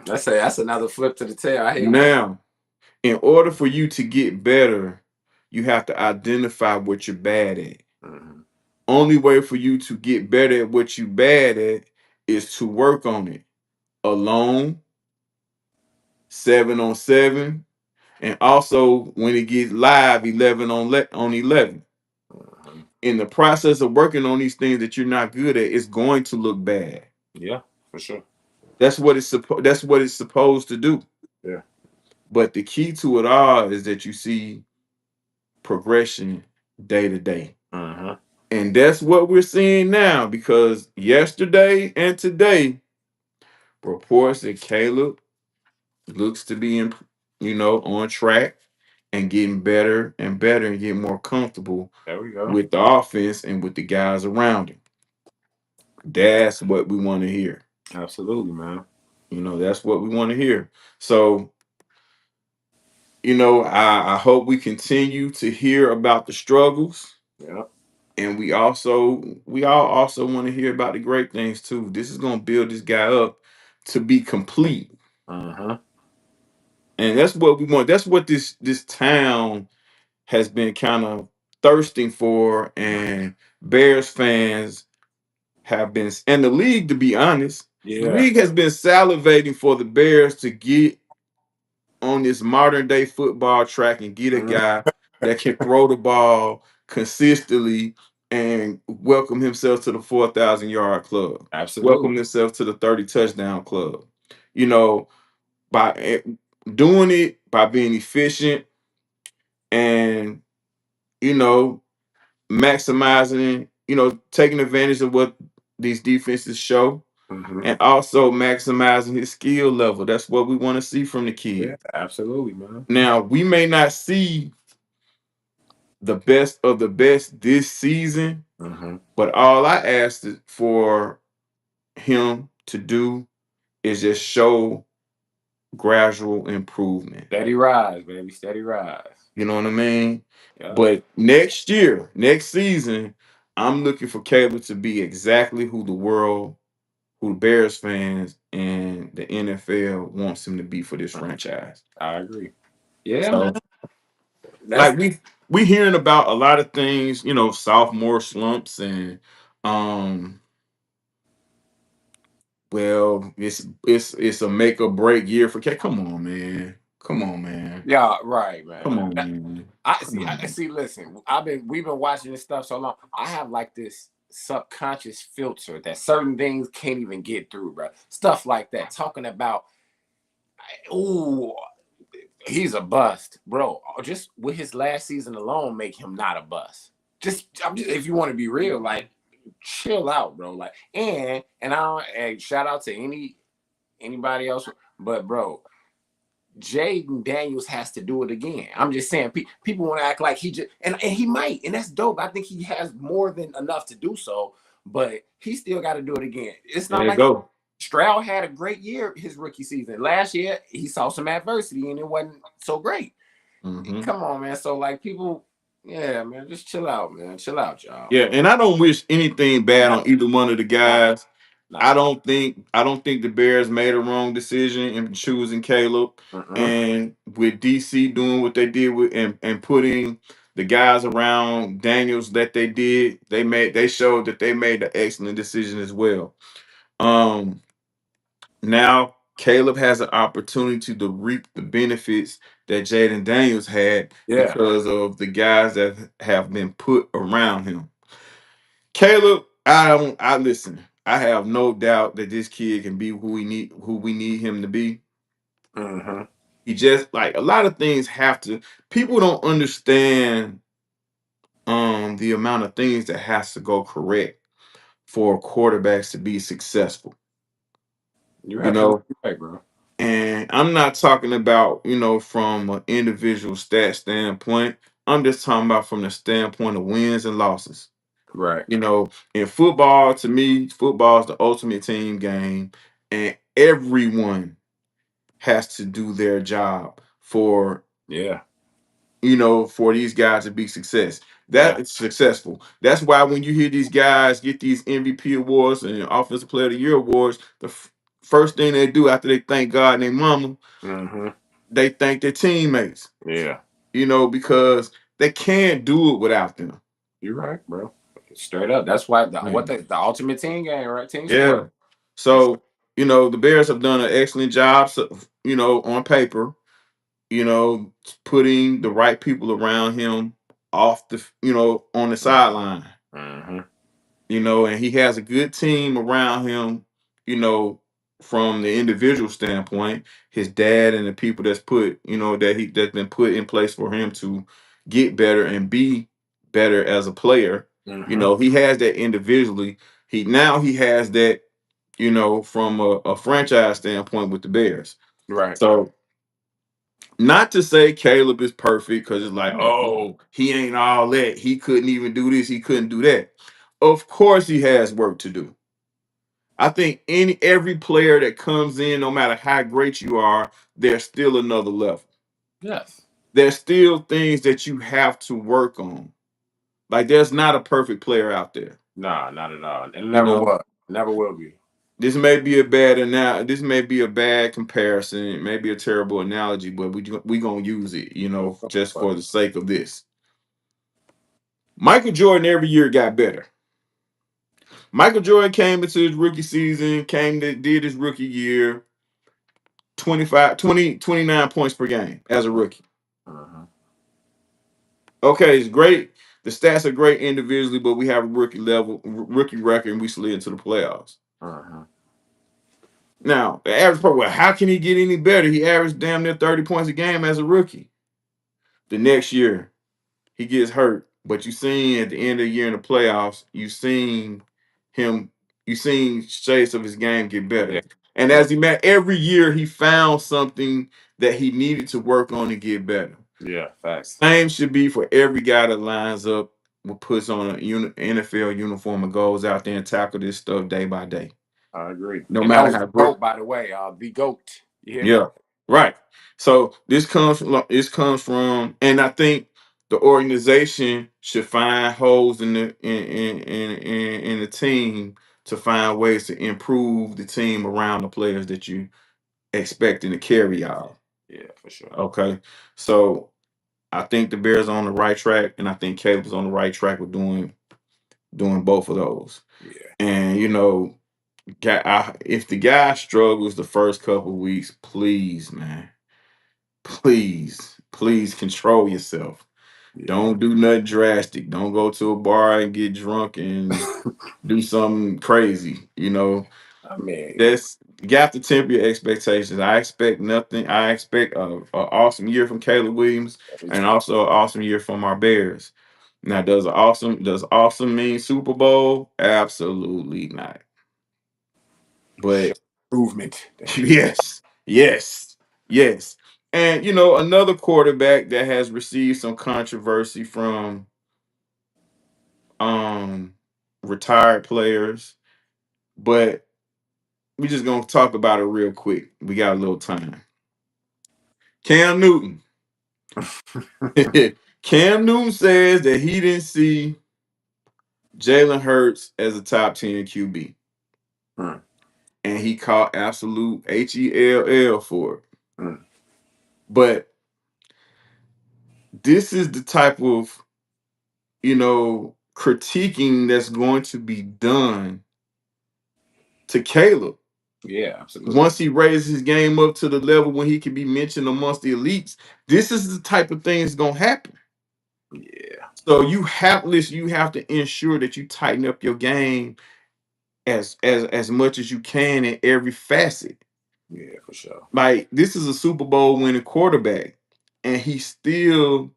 That's another flip to the tail. I hate that. Now, in order for you to get better, you have to identify what you're bad at. Mm-hmm. Only way for you to get better at what you're bad at is to work on it alone, 7-on-7, and also when it gets live, 11-on-11. Mm-hmm. In the process of working on these things that you're not good at, it's going to look bad. Yeah, for sure. That's what it's supposed to do. Yeah. But the key to it all is that you see progression day to day. Mm-hmm. And that's what we're seeing now because yesterday and today, reports that Caleb looks to be on track and getting better and better and getting more comfortable There we go. with the offense and with the guys around him. That's what we want to hear. Absolutely, man. That's what we want to hear. So, I hope we continue to hear about the struggles. Yeah. And we all also want to hear about the great things too. This is gonna build this guy up to be complete. Mm-hmm. And that's what we want. That's what this town has been kind of thirsting for, and Bears fans have been, and the league, to be honest, the Yeah. league has been salivating for the Bears to get on this modern day football track and get a Mhm. guy that can throw the ball consistently and welcome himself to the 4,000-yard club, Absolutely. welcome himself to the 30 touchdown club. You know, by doing it, by being efficient and, you know, maximizing, taking advantage of what these defenses show Mm-hmm. and also maximizing his skill level. That's what we want to see from the Yeah, kid. absolutely, man. Now, we may not see the best of the best this season, Mm-hmm. but all I asked for him to do is just show gradual improvement. Steady rise, baby. Steady rise. You know what I mean? Yeah. But next year, next season, I'm looking for Caleb to be exactly who Bears fans and the NFL wants him to be for this franchise. I agree. Yeah, man. So, That's like we hearing about a lot of things, sophomore slumps and um well, it's a make or break year for Caleb. Come on, man. Come on, man. yeah, right, Come man. on, man. I Come see. on. I see. Listen, we've been watching this stuff so long. I have like this subconscious filter that certain things can't even get through, bro. Stuff like that. Talking about, ooh, he's a bust, bro. Just with his last season alone, make him not a bust. If you want to be real, like, chill out, bro. Like, and I don't. And shout out to anybody else, but bro, Jaden Daniels has to do it again. I'm just saying, people want to act like he just, and he might, and that's dope. I think he has more than enough to do so, but he still got to do it again. It's There not you like go. Stroud had a great year his rookie season. Last year, he saw some adversity and it wasn't so great. Hmm. Come on, man. So, like, people, yeah, man, just chill out, man. Chill out, y'all. Yeah, and I don't wish anything bad on No, either one of the no, guys. I no. don't think I don't think the Bears made a wrong decision in choosing Caleb Mm-mm. and with DC doing what they did with and putting the guys around Daniels that they did. They showed that they made an excellent decision as well. Um Now Caleb has an opportunity to reap the benefits that Jaden Daniels had Yeah. because of the guys that have been put around him. Caleb, I listen. I have no doubt that this kid can be who we need him to be. Mm-hmm. He just like a lot of things have to people don't understand the amount of things that has to go correct for quarterbacks to be successful. You're You know, absolutely right, bro. and I'm not talking about, from an individual stat standpoint. I'm just talking about from the standpoint of wins and losses. Right. In football, to me, football is the ultimate team game, and everyone has to do their job Yeah. for these guys to be Yeah. successful. That's why when you hear these guys get these MVP awards and Offensive Player of the Year awards, the first thing they do after they thank God and their mama, Mm-hmm. they thank their teammates. Yeah. Because they can't do it without them. You're right, bro. Straight up. That's why Right. the ultimate team game, right? Team sport. Yeah. So, the Bears have done an excellent job, on paper, you know, putting the right people around him on the sideline, Mm-hmm. and he has a good team around him, you know, from the individual standpoint, his dad and the people that's been put in place for him to get better and be better as a player. Mm-hmm. He has that individually. He has that, from a franchise standpoint with the Bears. Right. So not to say Caleb is perfect because it's like, Yeah. oh, he ain't all that. He couldn't even do this. He couldn't do that. Of course, he has work to do. I think every player that comes in, no matter how great you are, there's still another level. Yes. There's still things that you have to work on. Like there's not a perfect player out there. Nah, not at all. It You never know, was. Never will be. this may be a bad comparison, it may be a terrible analogy, but we gonna use it, just for the sake of this. Michael Jordan every year got better. Michael Jordan came into his rookie season, did his rookie year, 29 points per game as a rookie. Mm-hmm. Okay, it's great. The stats are great individually, but we have a rookie record, and we slid into the playoffs. Mm-hmm. Now, the average player, well, how can he get any better? He averaged damn near 30 points a game as a rookie. The next year, he gets hurt. But you seen at the end of the year in the playoffs, him, you seen shades of his game get better. Yeah. And Yeah. as he met every year, he found something that he needed to work on to get better. Yeah. Facts. Same should be for every guy that lines up, puts on a NFL uniform and goes out there and tackle this stuff day by day. I agree. No And that matter was how the great. goat, by the way. The goat. You hear me? Yeah, right. So this comes from, and I think the organization should find holes in the team to find ways to improve the team around the players that you expecting to carry out. Yeah, for sure. Okay, so I think the Bears are on the right track, and I think Caleb's on the right track with doing both of those. Yeah. And if the guy struggles the first couple weeks, please, man, please control yourself. Yeah. Don't do nothing drastic. Don't go to a bar and get drunk and do something crazy. I mean, That's you have to temper your expectations. I expect nothing. I expect a awesome year from Caleb Williams and also an awesome year from our Bears. Now, does awesome mean Super Bowl? Absolutely not. show But improvement. yes, yes, yes. And another quarterback that has received some controversy from um retired players, but we just gonna talk about it real quick. We got a little time. Cam Newton. Cam Newton says that he didn't see Jalen Hurts as a top 10 QB. Hmm. And he caught absolute HELL for it. Hmm. But this is the type of, critiquing that's going to be done to Caleb. Yeah, absolutely. Once he raises his game up to the level when he can be mentioned amongst the elites, this is the type of thing that's gonna happen. Yeah, So you have to ensure that you tighten up your game as much as you can in every facet. yeah, for sure. Like this is a Super Bowl winning quarterback, and he still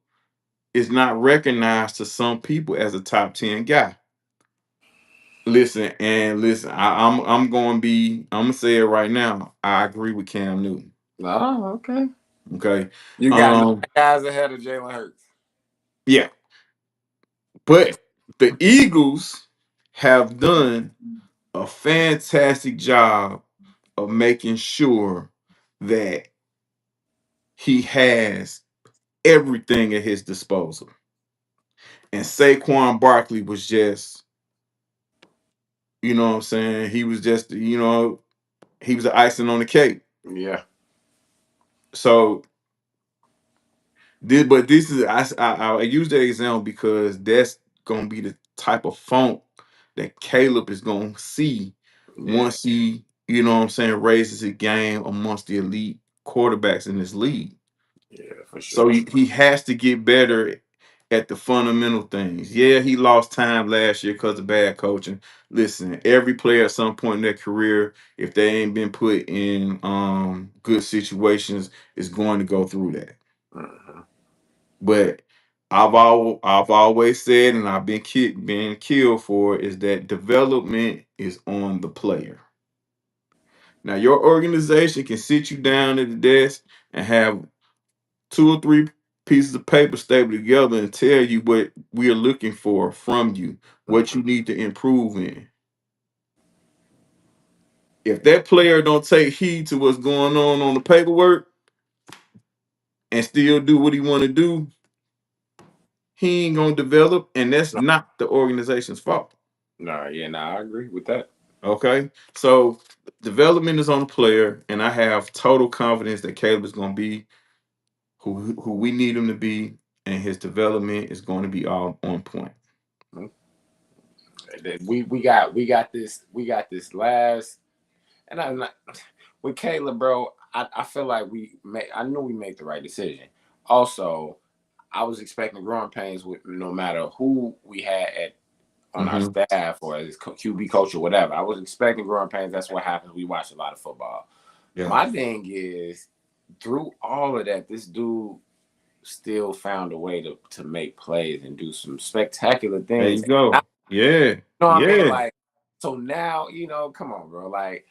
is not recognized to some people as a top 10 guy. Listen. I'm gonna say it right now. I agree with Cam Newton. Oh, okay. Okay. You got nine Um, guys ahead of Jalen Hurts. yeah, but the Eagles have done a fantastic job of making sure that he has everything at his disposal. And Saquon Barkley was just, you know what I'm saying? He was just, he was the icing on the cake. Yeah, So this is I use that example because that's gonna be the type of funk that Caleb is gonna see yeah, once he, you know what I'm saying, raises his game amongst the elite quarterbacks in this league. yeah, for So sure. he has to get better at the fundamental things. Yeah, he lost time last year because of bad coaching. Listen, every player at some point in their career, if they ain't been put in good situations, is going to go through that. Mhm. But I've always said, and I've been killed for it, is that development is on the player. Now your organization can sit you down at the desk and have two or three pieces of paper stapled together and tell you what we are looking for from you, what Mhm. you need to improve in. If that player don't take heed to what's going on the paperwork and still do what he want to do, he ain't gonna develop, and that's No, not the organization's fault. no, yeah, no, I agree with that. Okay, so development is on the player, and I have total confidence that Caleb is going to be who we need him to be, and his development is going to be all on point. Mhm. We got this last, and I'm not with Caleb, bro. I feel like I knew we made the right decision. Also, I was expecting growing pains with no matter who we had on our Hmm. staff or as QB coach or whatever. I was expecting growing pains. That's what happens. We watch a lot of football. Yeah, My thing is, through all of that, this dude still found a way to make plays and do some spectacular there things. you go. Yeah, You know what I mean? yeah. Like, so now, come on, bro. Like,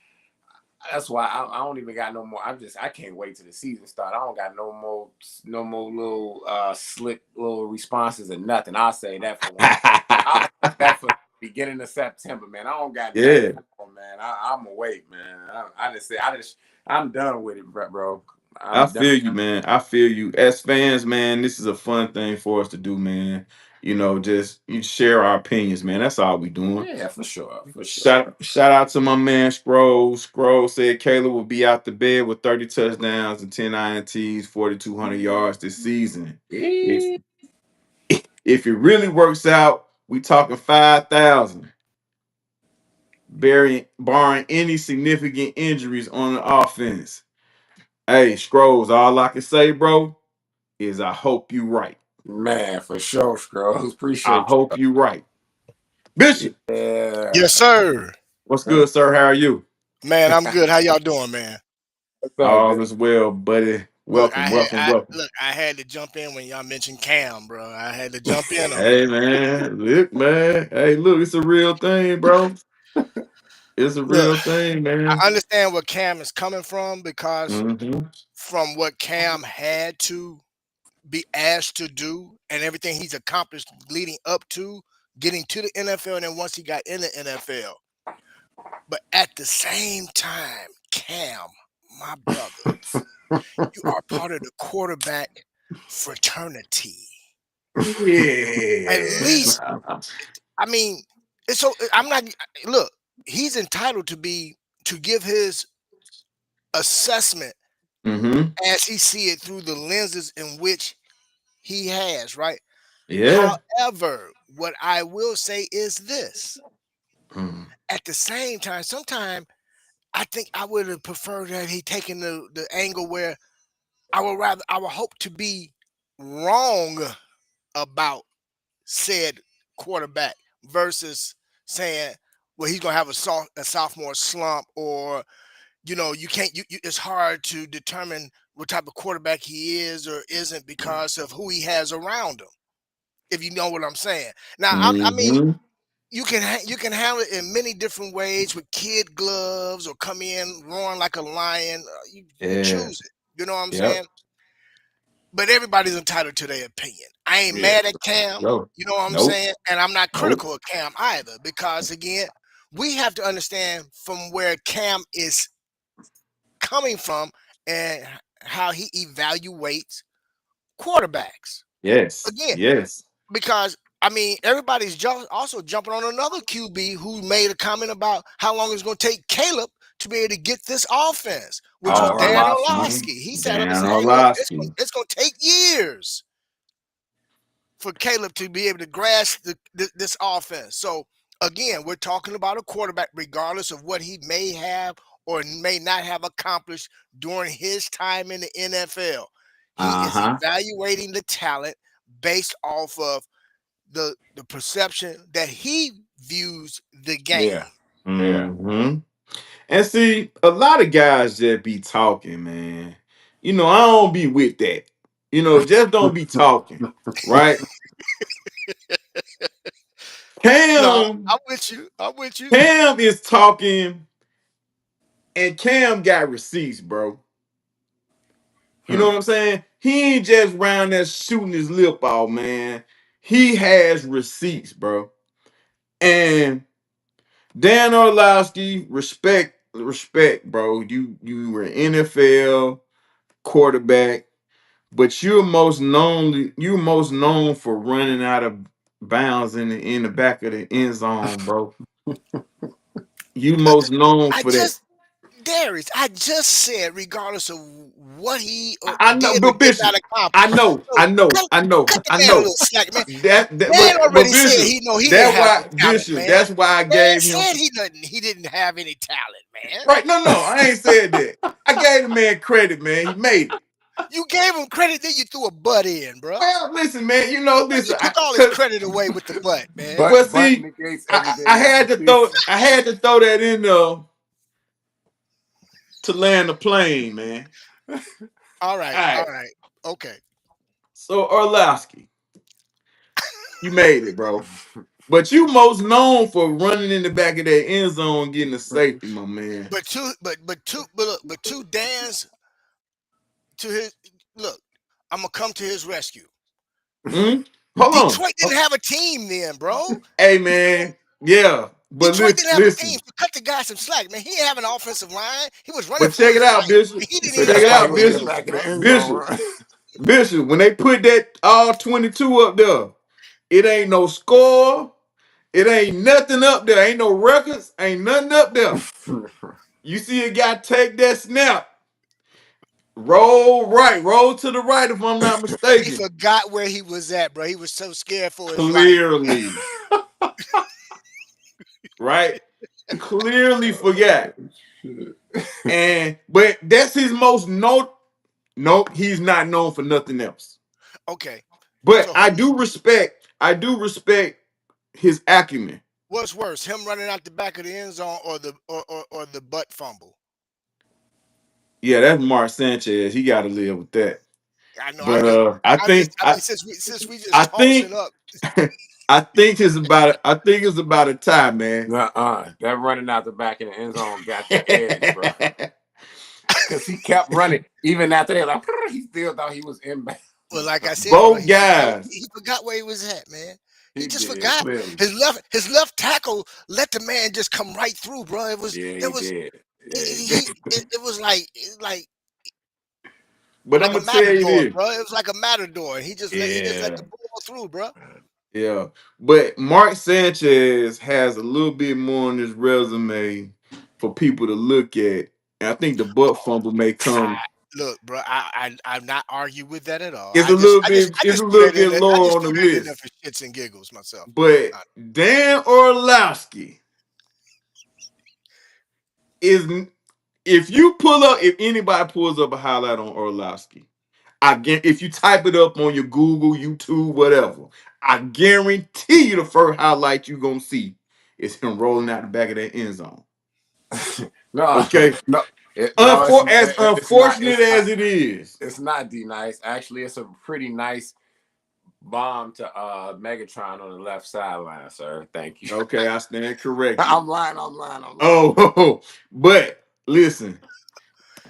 that's why I don't even got no more. I can't wait till the season start. I don't got no more little slick little responses or nothing. I'll say that for when I'll say that for beginning of September, man. I don't got nothing Yeah, for him, man. I'm awake, man. I'm done with it, bro. I I'm done. feel you, man. I feel you. As fans, man, this is a fun thing for us to do, man. Just you share our opinions, man. That's all we doing. Yeah, for sure, for sure. Shout out to my man Scroll. Scroll said Caleb will be out the bed with 30 touchdowns and 10 INTs, 4,200 yards this season. If Yeah. if it really works out, we talking 5,000. Barring any significant injuries on the offense. Hey, Scrolls, all I can say, bro, is I hope you right. Man, for sure, Scrolls. I Appreciate hope you right. you. Bishop, Yeah. Yes, sir. what's good, sir? How are you? Man, I'm good. How y'all doing, man? What's up, All dude? is well, buddy. Look, Welcome, welcome, welcome. I had to jump in when y'all mentioned Cam, bro. I had to jump in on it. Hey, man. Look, man. Hey, look, it's a real thing, bro. It's a Look, real thing, man. I understand where Cam is coming from because Mm-hmm. from what Cam had to be asked to do and everything he's accomplished leading up to getting to the NFL and then once he got in the NFL. But at the same time, Cam, my brother, you are part of the quarterback fraternity. At Yeah. least, I mean, it's so I'm not look, he's entitled to give his assessment Mm-hmm. as he see it through the lenses in which he has, right? Yeah. However, what I will say is this. Mm. At the same time, sometimes I think I would have preferred that he taken the angle where I would hope to be wrong about said quarterback versus saying, well, he's gonna have a sophomore slump, or you can't it's hard to determine what type of quarterback he is or isn't because of who he has around him. If you know what I'm saying. Now, I mean, Mm-hmm. you can handle it in many different ways with kid gloves or come in roaring like a lion. You Yeah. choose it. You know what I'm Yep. saying? But everybody's entitled to their opinion. I ain't Yeah. mad at Cam. Yo. You know what I'm Nope. saying? And I'm not Nope. critical of Cam either, because again, we have to understand from where Cam is coming from and how he evaluates quarterbacks. Yes. Again, Yes. because I mean, everybody's also jumping on another QB who made a comment about how long it's going to take Caleb to be able to get this offense, which was Oh, Dan Orlovsky. Orlovsky. He sat up and Dan said, Orlovsky. it's going to take years for Caleb to be able to grasp this offense." So again, we're talking about a quarterback, regardless of what he may have or may not have accomplished during his time in the NFL. He is Uh-huh. evaluating the talent based off of the perception that he views the Yeah. game. Yeah. Mm-hmm. And see, a lot of guys just be talking, man. I don't be with that. Just don't be talking. Right? No, Cam, I'm with you. I'm with you. Cam is talking, and Cam got receipts, bro. You know Hmm. what I'm saying? He ain't just round there shooting his lip off, man. He has receipts, bro. And Dan Orlovsky, respect, bro. You were NFL quarterback, but you're most known for running out of bounds in the back of the end zone, bro. You most known I for that. just Darius, I just said, regardless of what he I know, did or but did not Bishop, I accomplish, know, so I know, cut, I know, cut the I man a little know. slack, man. That Dan but already said Bishop, he didn't that have why no talent, Bishop, man. that's why I Dan gave him said he didn't have any talent, man. right. No, I ain't said that. I gave the man credit, man. He made it. You gave him credit, then you threw a butt in, bro. Well, listen, man. You Listen. took all his credit away with the butt, man. Well, But see, negates I everything else. had to throw that in there to land the plane, man. All All right. right, okay. So Orlowski, you made it, bro. But you most known for running in the back of that end zone, getting a safety, my man. But two Dan's to his look. I'm gonna come to his rescue. Hmm? Hold on. Detroit didn't have a team then, bro. Hey, man. Yeah, but Detroit didn't have a team, listen. so cut the guy some slack, man. He didn't have an offensive line. He was running But for check it his out, life, Bishop. and he didn't So even Check it that's have why he a out, was in the team, Bishop. back of bro. the end zone, Bishop. right? Bishop. When they put that all 22 up there, it ain't no score. It ain't nothing up there. Ain't no records. Ain't nothing up there. You see a guy take that snap, roll right, roll to the right, if I'm not He mistaken. forgot where he was at, bro. He was so scared for his life. Clearly, right? Clearly forgot. But that's his most note. Nope, he's not known for nothing else. Okay, But so I do respect. I do respect his acumen. what's worse, him running out the back of the end zone or the butt fumble? Yeah, that's Mark Sanchez. He got to live with that. I know. But I think I mean, since we just I tossing think up, I think it's about a tie, man. That running out the back of the end zone got the edge, bro. Because he kept running. Even after that, like, he still thought he was inbound. well, like I said, bro, Both guys. he forgot where he was at, man. He He just did, forgot. clearly. His left tackle let the man just come right through, bro. Yeah, It he was did. Yeah, he did. it was like But I'm a gonna tell you matador, this. bro. It was like a matador. He just let Yeah. the ball through, bro. Yeah. But Mark Sanchez has a little bit more on his resume for people to look at. And I think the butt fumble may come. Look, bro, I'm not argue with that at all. It's a little bit, I it's a just threw little that in bit there. I lower just on the threw that in there list. for shits and giggles myself. But Dan Orlowski is If you pull up, if anybody pulls up a highlight on Orlovsky, if you type it up on your Google, YouTube, whatever, I guarantee you the first highlight you gonna see is him rolling out the back of that end zone. No, Okay, no, no. As It's not. unfortunate as it is, It's not D nice. Actually, it's a pretty nice bomb to Megatron on the left sideline, sir. Thank you. okay, I stand corrected. I'm lying. I'm lying. I'm lying. Oh, but listen,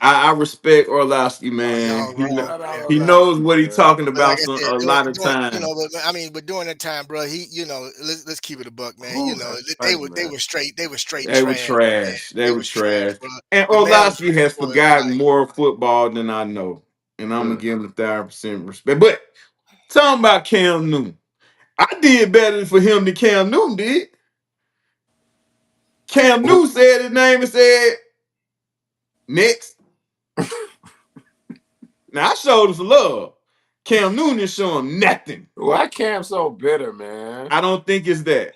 I respect Orlovsky, Oh, man. y'all wrong, Shout out man. He But, knows Orlovsky, what he's man. talking but like about I said, a lot of time. but I mean, but during that time, bro, let's keep it a buck, man. Whew, They thank you, they man. were straight They were trash, man. trash. They They were was trash, trash. bro. And The man was Orlovsky ready has for his forgotten life. more football than I know. And I'm gonna Mm. give him 1,000% respect. But talking about Cam Newton, I did better for him than Cam Newton did. Cam Newton said his name and said next. Now I showed him some love. Cam Newton is showing nothing. Why Cam so bitter, man? I don't think it's that.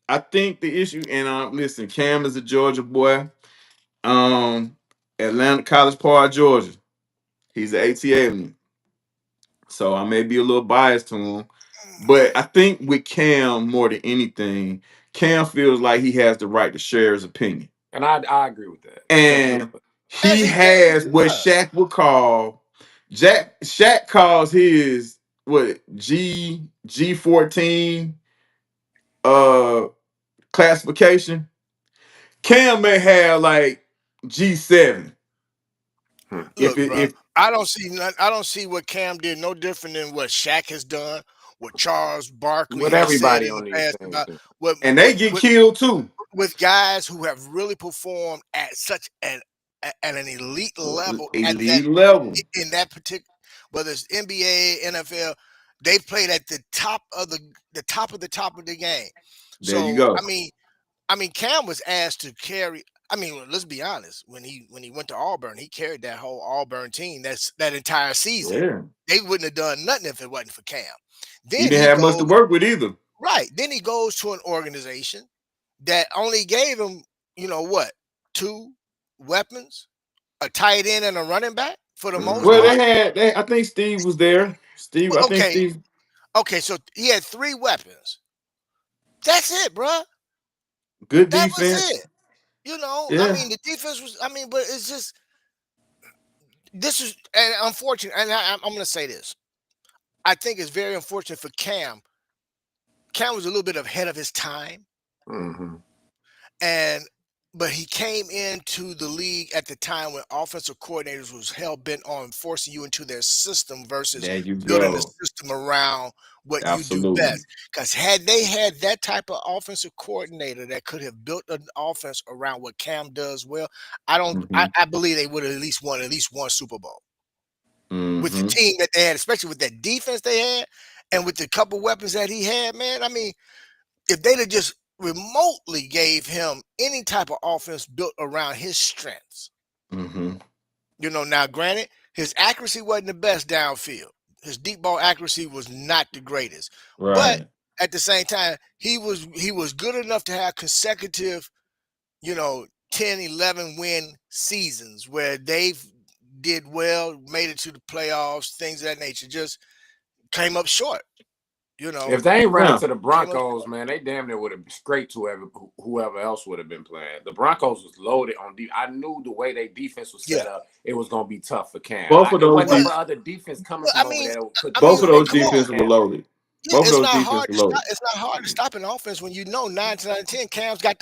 I think the issue, and listen, Cam is a Georgia boy. Um, Atlanta College Park, Georgia. He's an ATA alum. So I may be a little biased to him. But I think with Cam, more than anything, Cam feels like he has the right to share his opinion. And I agree with that. And And he he has does, he what does. Shaq would call Shaq calls his what G14 uh classification. Cam may have like G7. Hmm. If Look, it bro, if I don't see what Cam did no different than what Shaq has done, what Charles Barkley With has said everybody in the on these past things. about what and they what get what killed too. with guys who have really performed at such at an elite level at that Elite level. in that particular, whether it's NBA, NFL, they played at the top of the top of the game. There you So go. I mean, Cam was asked to carry. I mean, let's be honest. When he went to Auburn, he carried that whole Auburn team. That entire season. Yeah. They wouldn't have done nothing if it wasn't for Cam. He Then didn't he have much to goes work with either. right. Then he goes to an organization that only gave him, you know what, two weapons, a tight end and a running back for the most Hmm. Well, part. I think Steve was there. Well, I think Steve, okay. So he had three weapons. That's it, bruh. good That was defense. it. You know, I Yeah. mean, the defense was. I mean, but it's just this is and unfortunate. And I'm going to say this. I think it's very unfortunate for Cam. Cam was a little bit ahead of his time, Hmm. and but he came into the league at the time when offensive coordinators was hell bent on forcing you into their system versus There you building a go. system around what you do Absolutely. best. Because had they had that type of offensive coordinator that could have built an offense around what Cam does well, I don't. Hmm. I believe they would have at least one Super Bowl with the Hmm. team that they had, especially with that defense they had, and with the couple weapons that he had. Man, I mean, if they'd have just remotely gave him any type of offense built around his strengths. Hmm. You know, now granted, his accuracy wasn't the best downfield. His deep ball accuracy was not the greatest. But Right. at the same time, he was good enough to have consecutive, 10, 11 win seasons where they've did well, made it to the playoffs, things of that nature. Just came up short, you know. If they ain't run Now, into the Came up Broncos, man, they damn near would have scraped whoever else would have been playing. The Broncos was loaded on defense. I knew the way their defense was yeah. set up, it was gonna be tough for Cam. both of It those wasn't Well, no de- other defense coming well, from over there that could both of those come on. hold defenses were Cam. loaded. Yeah, Both of it's those not defenses hard were to stop. loaded. It's not hard to stop an offense when you know 9 out of 10 Cam's got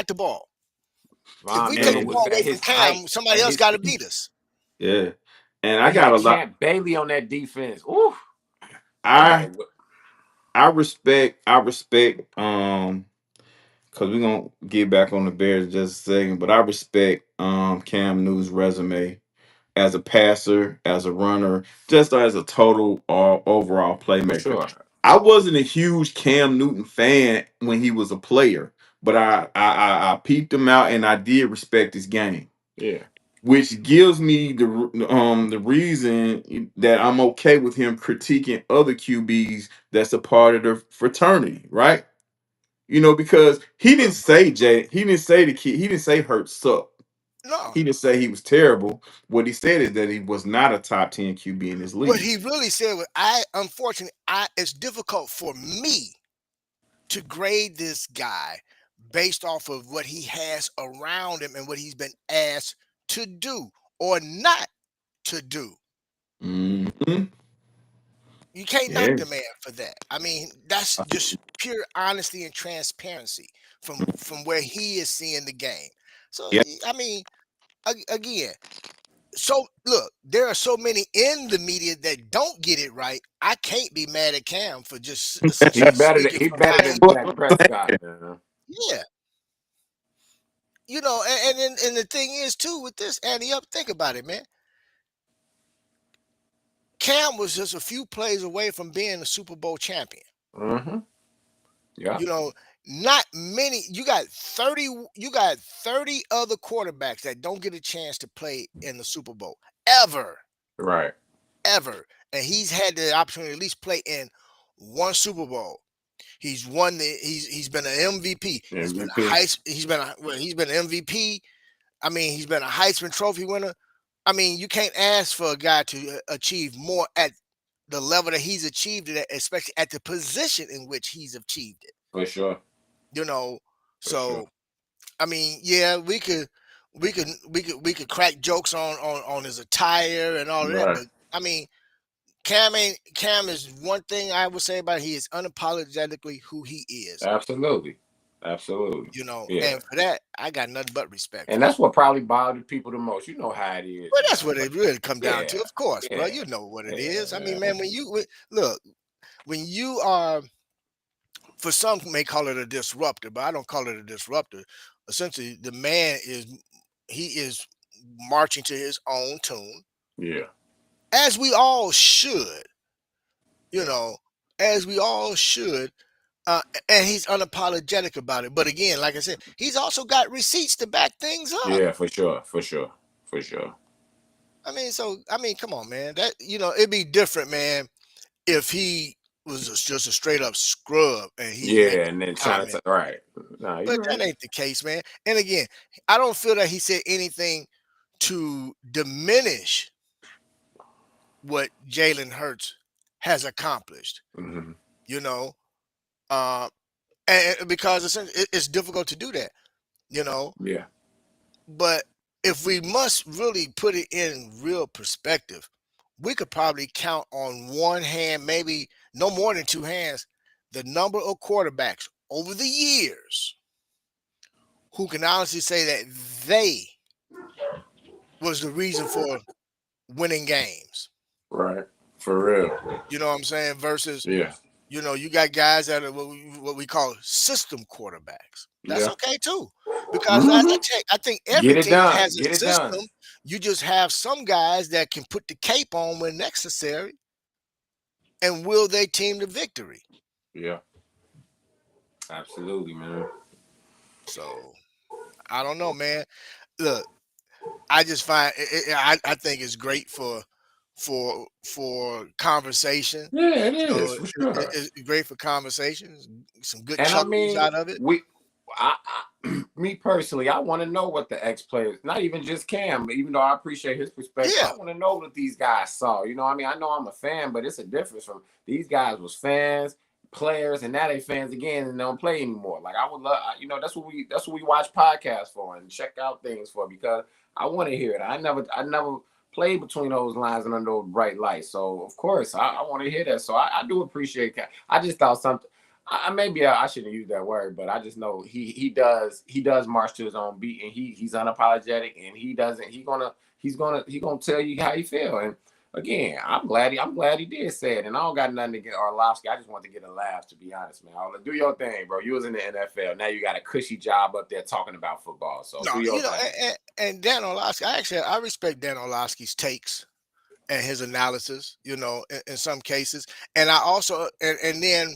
the ball. If Von we take Miller the And was ball at away from his Cam, height, somebody at else his got to peak. beat us. yeah. And I They got had a lot. Champ Bailey on that defense. Ooh, they I had I respect because we're gonna get back on the Bears in just a second, but I respect Cam Newton's resume as a passer, as a runner, just as a total overall for playmaker. sure. I wasn't a huge Cam Newton fan when he was a player, but I peeped him out and I did respect his game, Yeah. which gives me the reason that I'm okay with him critiquing other QBs that's a part of the fraternity, right? You know, because he didn't say the kid, he didn't say Hurts sucked. No. He didn't say he was terrible. What he said is that he was not a top 10 QB in this What league. he really said was, unfortunately, it's difficult for me to grade this guy based off of what he has around him and what he's been asked to do or not to do. Hmm. You can't knock Yeah. the man for that. I mean, that's just pure honesty and transparency from where he is seeing the game. So Yeah. I mean, again, so look, there are so many in the media that don't get it right. I can't be mad at Cam for just He essentially better than speaking he from better how than he, Dak Prescott, man. yeah, you know, and the thing is too with this, Andy, up, think about it, man. Cam was just a few plays away from being a Super Bowl champion. Mm-hmm. Yeah. You know, not many. You got 30 other quarterbacks that don't get a chance to play in the Super Bowl ever, Right. ever. And he's had the opportunity to at least play in one Super Bowl. He's won the he's been an MVP. He's been a MVP. high he's been an MVP. I mean, he's been a Heisman Trophy winner. I mean, you can't ask for a guy to achieve more at the level that he's achieved it at, especially at the position in which he's achieved it. For sure. You know, For sure. so I mean, yeah, we could crack jokes on his attire and all of that, Right. but I mean, Cam is one thing I would say about he is unapologetically who he is. Absolutely. Absolutely. You know, Yeah. and for that, I got nothing but respect And for him. that's what probably bothered people the most. You know how it is, Well, that's man. what it really come down Yeah. to, of course, bro. Yeah. You know what it is. I mean, Yeah. man, look, when you are, for some may call it a disruptor, but I don't call it a disruptor. Essentially, the man is marching to his own tune, Yeah. as we all should, you Yeah. know, as we all should. And he's unapologetic about it. But again, like I said, he's also got receipts to back things up. Yeah, for sure. For sure. For sure. I mean, come on, man. That it'd be different, man, if he was just a straight up scrub and he made Yeah, and then a trying comment. to right. No, But you're that right. ain't the case, man. And again, I don't feel that he said anything to diminish what Jalen Hurts has accomplished. Mm-hmm. You know, uh, and because it's difficult to do that. You know, Yeah. but if we must really put it in real perspective, we could probably count on one hand, maybe no more than two hands, the number of quarterbacks over the years who can honestly say that they was the reason for winning games. Right. For real. You know what I'm saying? Versus, Yeah. you got guys that are what we call system quarterbacks. That's Yeah. okay too. Because as I Mm-hmm. tell you, I think Get every it team done. has a Get it done. system. You just have some guys that can put the cape on when necessary and will they team to victory. Yeah. Absolutely, man. So I don't know, man. Look, I just find I think it's great for conversation. Yeah, it You know, is for sure. it's great for conversations. Some good And I chuckles mean, out of it. me personally, I want to know what the ex players, not even just Cam, even though I appreciate his perspective, Yeah, I want to know what these guys saw. You know, I mean, I know I'm a fan, but it's a difference from these guys was fans, players, and now they fans again and they don't play anymore. Like I would love, that's what we watch podcasts for and check out things for because I want to hear it. I never played between those lines and under those bright lights. So of course, I want to hear that. So I do appreciate that. I just thought something. Maybe I shouldn't use that word, but I just know he does march to his own beat, and he's unapologetic, and he's gonna tell you how he feel. And again, I'm glad he did say it, and I don't got nothing to get Orlovsky. I just want to get a laugh, to be honest, man. Do your thing, bro. You was in the NFL, now you got a cushy job up there talking about football. So no, do your thing. and Dan Orlovsky, I respect Dan Orlovsky's takes and his analysis. In some cases, and I also and then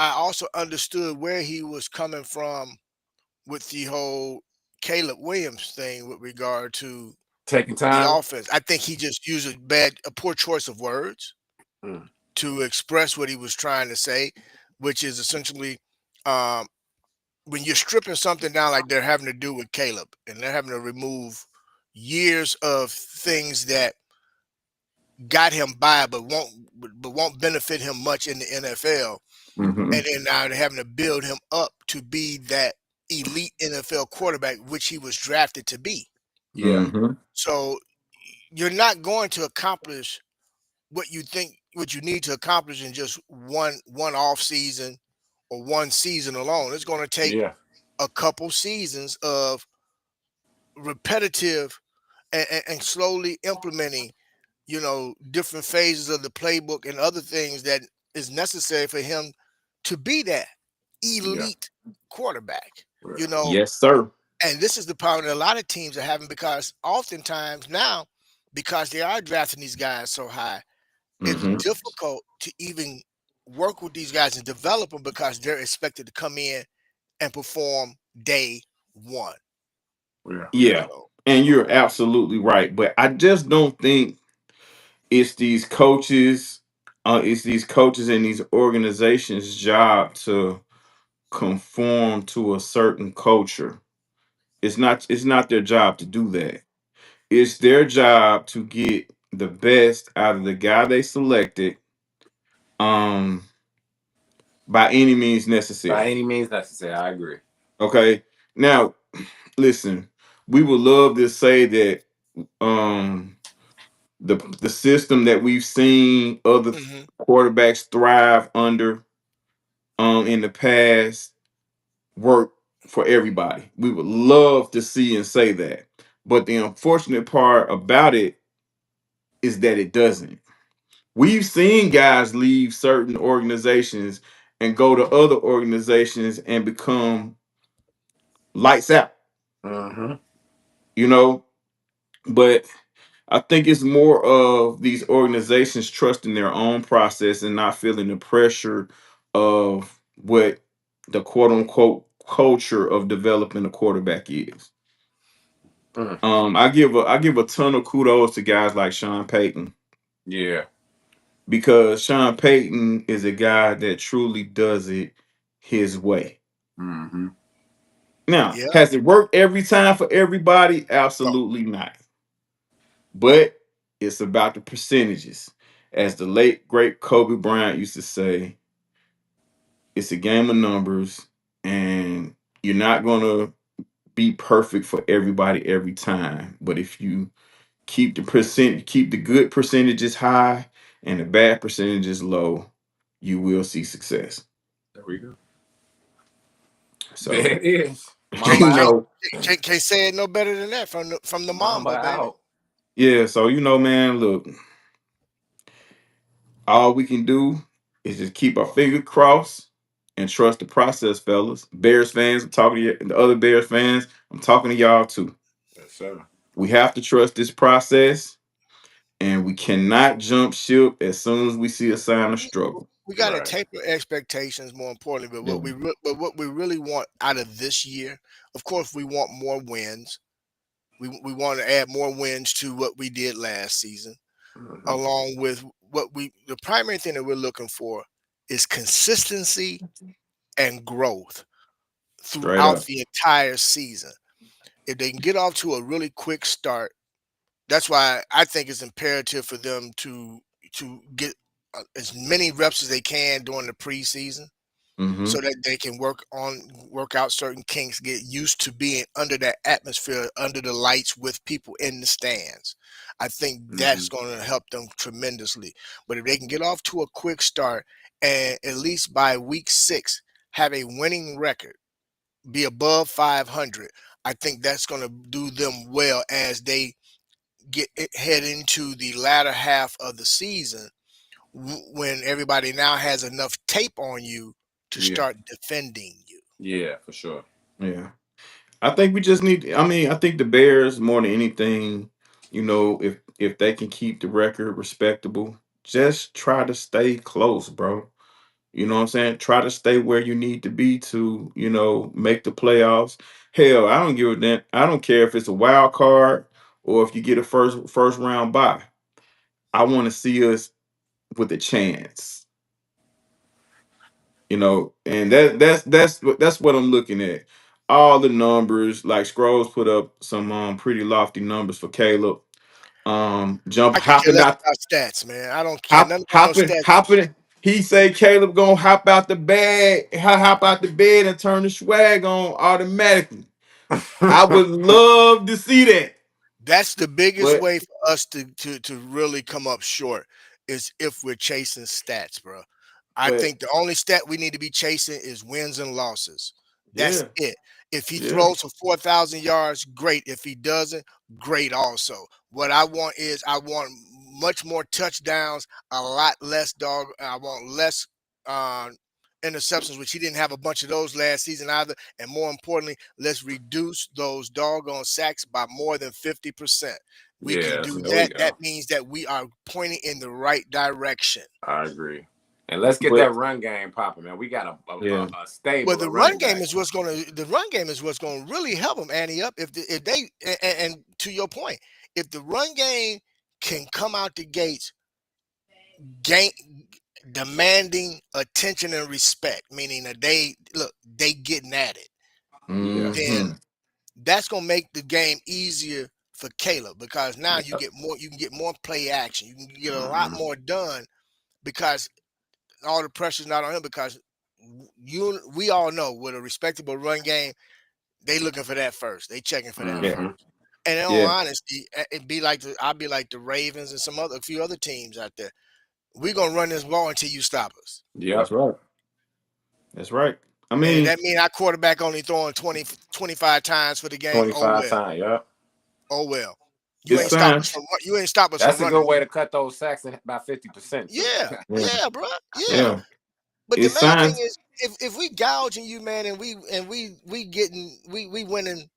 I also understood where he was coming from with the whole Caleb Williams thing with regard to Taking the time. offense. I think he just used a poor choice of words Mm. to express what he was trying to say, which is essentially, um, when you're stripping something down like they're having to do with Caleb, and they're having to remove years of things that got him by, but won't benefit him much in the NFL, Mm-hmm. and then now they're having to build him up to be that elite NFL quarterback, which he was drafted to be. Yeah. Mm-hmm. So you're not going to accomplish what you need to accomplish in just one off season or one season alone. It's going to take Yeah. a couple seasons of repetitive and slowly implementing, different phases of the playbook and other things that is necessary for him to be that Yeah. elite quarterback. Yeah. You know, Yes, sir. and this is the problem that a lot of teams are having, because oftentimes now, because they are drafting these guys so high, it's Mm-hmm. difficult to even work with these guys and develop them because they're expected to come in and perform day one. Yeah. Yeah. So, And you're absolutely right. But I just don't think it's these coaches, it's these coaches and these organizations' job to conform to a certain culture. It's not their job to do that. It's their job to get the best out of the guy they selected, um, by any means By necessary. any means necessary. I agree. Okay. Now, listen, we would love to say that um the system that we've seen other mhm. quarterbacks thrive under in the past work for everybody. We would love to see and say that. But the unfortunate part about it is that it doesn't. We've seen guys leave certain organizations and go to other organizations and become lights out, Mm-hmm. you know? But I think it's more of these organizations trusting their own process and not feeling the pressure of what the quote unquote culture of developing a quarterback is. Mm. I give a ton of kudos to guys like Sean Payton, Yeah. because Sean Payton is a guy that truly does it his way. Mm-hmm. Now, Yeah. has it worked every time for everybody? No. Absolutely not. But it's about the percentages. As the late great Kobe Bryant used to say, it's a game of numbers, and you're not gonna be perfect for everybody every time. But if you keep the good percentages high and the bad percentages low, you will see success. There we go. There So it is. Can't Mamba you can't out. know, can't say it no better than that from the Mamba Mamba, baby. out. yeah. So man, look, all we can do is just keep our fingers crossed and trust the process, fellas. Bears fans, I'm talking to you, and the other Bears fans, I'm talking to y'all too. Yes, sir. We have to trust this process, and we cannot jump ship as soon as we see a sign of struggle. We got to Right. taper expectations more importantly, but Yeah. what we really want out of this year, of course, we want more wins. We want to add more wins to what we did last season, Mm-hmm. along with the primary thing that we're looking for is consistency and growth Straight throughout up. the entire season. If they can get off to a really quick start, that's why I think it's imperative for them to get as many reps as they can during the preseason, so Mm-hmm. that they can work out certain kinks, get used to being under that atmosphere, under the lights with people in the stands. I think Mm-hmm. that's going to help them tremendously. But if they can get off to a quick start and at least by week 6 have a winning record, be above 500, I think that's going to do them well as they head into the latter half of the season, when everybody now has enough tape on you to Yeah. start defending you. Yeah, for sure. Yeah. I think we just need. I mean, I think the Bears more than anything, if they can keep the record respectable, just try to stay close, bro. You know what I'm saying? Try to stay where you need to be to, make the playoffs. Hell, I don't give a damn. I don't care if it's a wild card or if you get a first round bye. I want to see us with a chance. And that's what I'm looking at. All the numbers, like Scrolls put up some pretty lofty numbers for Caleb. Jump I could care hopping less out, about stats, man. I don't care nothing about no stats. hopping. He say Caleb gonna hop out the bag, hop out the bed and turn the swag on automatically. I would love to see that. That's the biggest But way for us to really come up short is if we're chasing stats, bro. I but think the only stat we need to be chasing is wins and losses. That's yeah, it. If he yeah, throws for 4,000 yards, great. If he doesn't, great also. What I want is I want much more touchdowns, a lot less dog. I want less uh, interceptions, which he didn't have a bunch of those last season either. And more importantly, let's reduce those doggone sacks by more than 50%. We can Yes, do there we that. That go. means that we are pointing in the right direction. I agree. And let's get but that run game popping, man. We got yeah, a Well, stable the of run running game backs. is what's going to the run game is what's going to really help them ante up if they and to your point, if the run game can come out the gates gain demanding attention and respect, meaning that they getting at it, Yeah. then hmm that's going to make the game easier for Caleb because now Yep. you can get more play action, you can get a lot Mm-hmm. more done because all the pressure's not on him because we all know with a respectable run game they looking for that first. They checking for that yeah, Mm-hmm. first. And in all yeah. honesty, I'd be like the Ravens and a few other teams out there. We're gonna run this ball until you stop us. That's Yep. right. That's right. I And if mean, that mean our quarterback only throwing 25 times for the game, oh 25 well. times. Yep. Oh well. it's Yep. time. You ain't stop us from That's a running good the way to ball. cut those sacks by 50% too. Yeah, Yeah, yeah, bro. Yeah. yeah. But the It's main thing time. is if we gouging you, man, and we winning,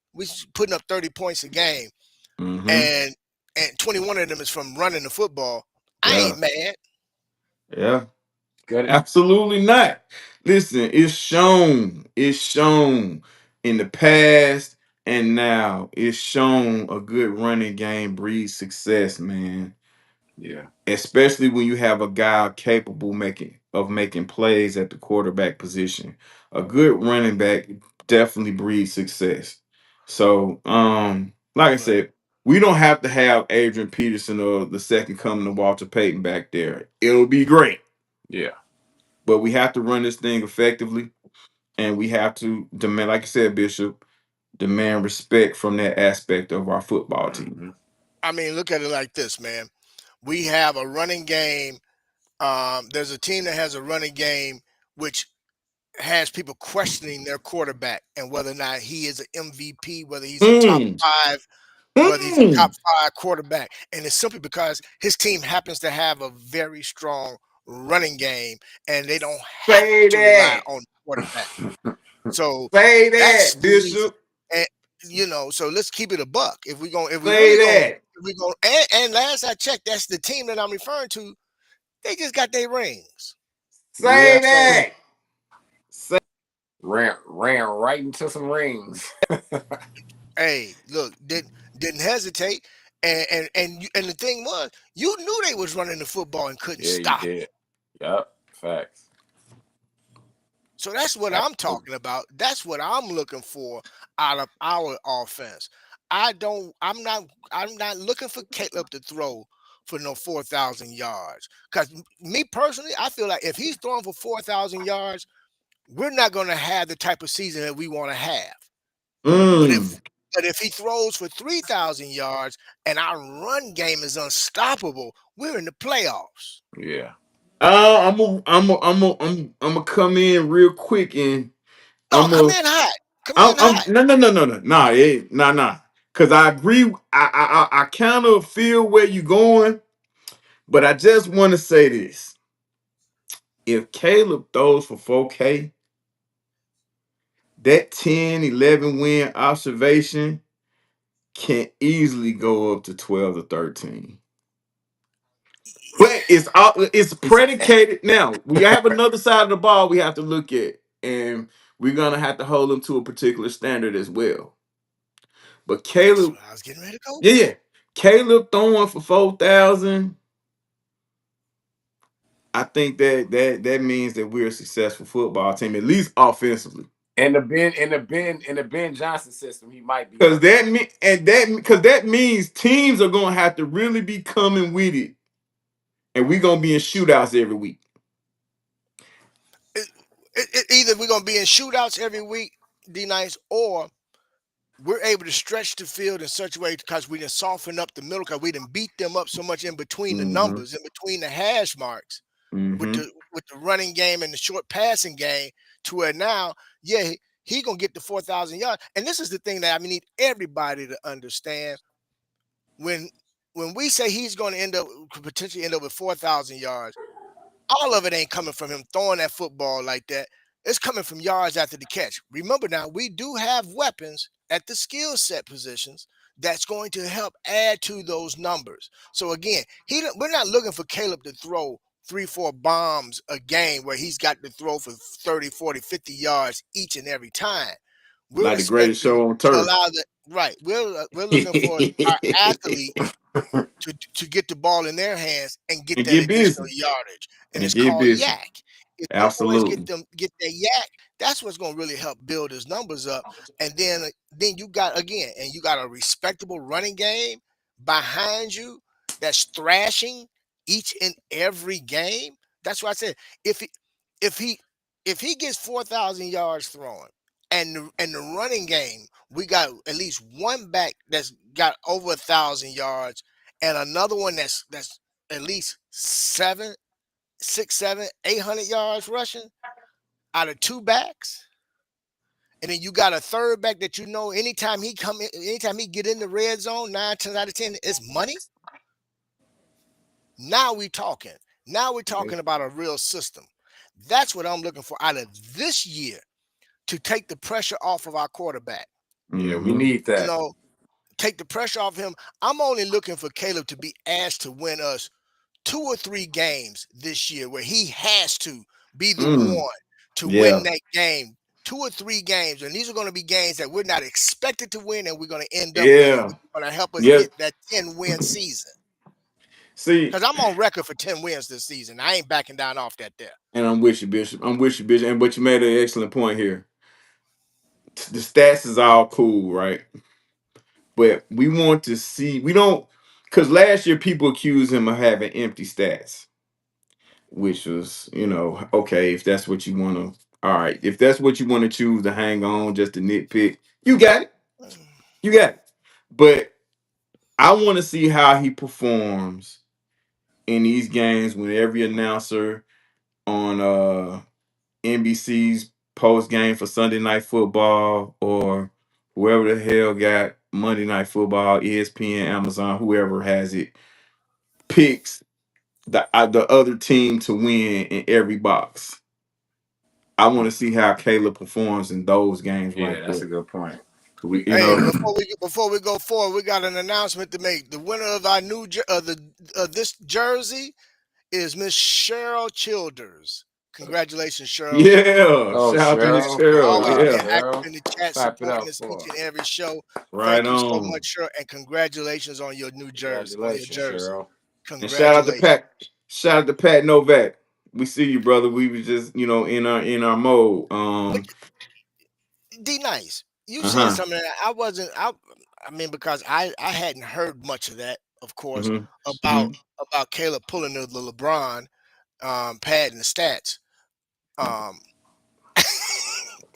putting up 30 points a game hmm and 21 of them is from running the football, I Yeah, ain't mad. yeah. Good. Absolutely not. Listen, it's shown. It's shown in the past and now. It's shown a good running game breeds success, man. Yeah. Especially when you have a guy capable making plays at the quarterback position. A good running back definitely breeds success. So, like I But said, we don't have to have Adrian Peterson or the second coming of Walter Payton back there. It'll be great, Yeah. but we have to run this thing effectively, and we have to demand, like I said, Bishop, demand respect from that aspect of our football team. Mm-hmm. I mean, look at it like this, man. We have a running game. There's a team that has a running game which has people questioning their quarterback and whether or not he is an MVP, whether he's a top Mm, five, whether he's a top mm. five quarterback. And it's simply because his team happens to have a very strong running game and they don't have Say to rely that. on the quarterback. So Say that's that, the reason. Bishop. And so let's keep it a buck. If we Say really going that. if we going and last I checked, that's the team that I'm referring to. They just got their rings. Yeah. Say So that. Say Ran right into some rings. hey, look, didn't hesitate. And the thing was, you knew they was running the football and couldn't Yeah, you stop did. it. Yep. Facts. So that's what I'm Absolutely. talking about. That's what I'm looking for out of our offense. I don't. I'm not looking for Caleb to throw for no 4,000 yards. Because me personally, I feel like if he's throwing for 4,000 yards, we're not going to have the type of season that we want to have. But if mm. but if he throws for 3,000 yards and our run game is unstoppable, we're in the playoffs. Yeah. I'm gonna come in real quick and Oh, I'm come a, in hot. Come in I'm hot. no, nah, nah. Cause I agree. I kind of feel where you're going, but I just want to say this: if Caleb throws for 4K, that 10-11 win observation can easily go up to 12 to 13. But it's He's predicated now. We have another side of the ball we have to look at, and we're gonna have to hold them to a particular standard as well. But That's Caleb, what I was getting ready to go yeah, to. yeah. Caleb throwing for 4,000. I think that means that we're a successful football team, at least offensively. In the Ben Johnson system, he might be Because one. that means teams are gonna have to really be coming with it, and we're gonna be in shootouts every week. Either we're gonna be in shootouts every week, D Nice, or we're able to stretch the field in such a way because we didn't soften up the middle, because we didn't beat them up so much in between the Mm-hmm. numbers, in between the hash marks, with Mm-hmm. the running game and the short passing game, to where now, yeah, he gonna get the 4,000 yards. And this is the thing that I need everybody to understand. When we say he's going to could potentially end up with 4,000 yards, all of it ain't coming from him throwing that football like that. It's coming from yards after the catch. Remember now, we do have weapons at the skill set positions that's going to help add to those numbers. So again, we're not looking for Caleb to throw 3-4 bombs a game where he's got to throw for 30, 40, 50 yards each and every time. We're Like the greatest expecting show on to turf. allow the right. We're looking for our athletes to get the ball in their hands and get And that get additional busy. yardage. And And it's get called busy. yak. If them boys Absolutely. get that yak, that's what's going to really help build his numbers up. And then you got you got a respectable running game behind you that's thrashing each and every game. That's why I said if he if he if he gets 4,000 yards throwing, and the running game, we got at least one back that's got over 1,000 yards, and another one that's at least 800 yards rushing out of two backs. And then you got a third back that anytime anytime he get in the red zone, 9 times out of 10, it's money. Now we talking. Now we're talking about a real system. That's what I'm looking for out of this year, to take the pressure off of our quarterback. Yeah, we Mm-hmm. need You that. know, take the pressure off him. I'm only looking for Caleb to be asked to win us 2 or 3 games this year, where he has to be the one to win Yeah. that game. 2 or 3 games, and these are going to be games that we're not expected to win, and we're going to end up winning, Yeah. which is going to help us Yeah. get that 10-win season. See, Because I'm on record for 10 wins this season. I ain't backing down off that there. and I'm with you, Bishop. I'm with you, Bishop. And but you made an excellent point here. The stats is all cool, right? But we want to see. We don't, because last year people accused him of having empty stats, which was, okay, if that's what you want to. All right, if that's what you want to choose to hang on, just to nitpick, you got it. You got it. But I want to see how he performs in these games when every announcer on NBC's post game for Sunday Night Football, or whoever the hell got Monday Night Football, ESPN, Amazon, whoever has it, picks the other team to win in every box. I want to see how Caleb performs in those games Yeah, right that's there. a good point. We, you Hey, know, before we go forward, we got an announcement to make. The winner of our this jersey is Miss Cheryl Childers. Congratulations, Cheryl. Yeah, oh, shout out to Miss Cheryl, Cheryl. Always wow, being Yeah, active Cheryl, in the chat, clap it supporting up us each for her. and every show. right Thank you so on. much, Cheryl, and congratulations on your new jersey. Congratulations, Cheryl. And shout out to Congratulations. Pat. Shout out to Pat Novak. We see you, brother. We was just, in our mode. But D Nice, you said Uh-huh. something that I wasn't. I mean, because I hadn't heard much of that, of course, Mm-hmm. about Mm-hmm. Caleb pulling the LeBron pad and the stats. Um,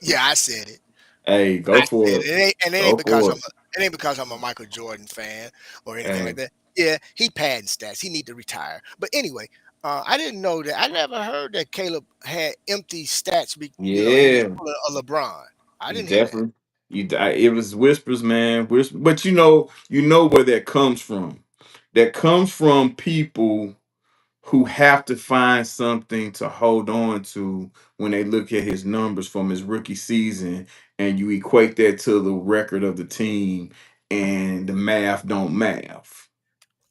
yeah, I said it. Hey, go I for said it. it. It ain't Go because for it. it ain't because I'm a Michael Jordan fan or anything like Hey. that. Yeah, he padding stats. He need to retire. But anyway, I didn't know that. I never heard that Caleb had empty stats. He was Yeah. pulling a LeBron. I You didn't hear that. definitely. It was whispers, man. But you know where that comes from. That comes from people who have to find something to hold on to when they look at his numbers from his rookie season, and you equate that to the record of the team, and the math don't math.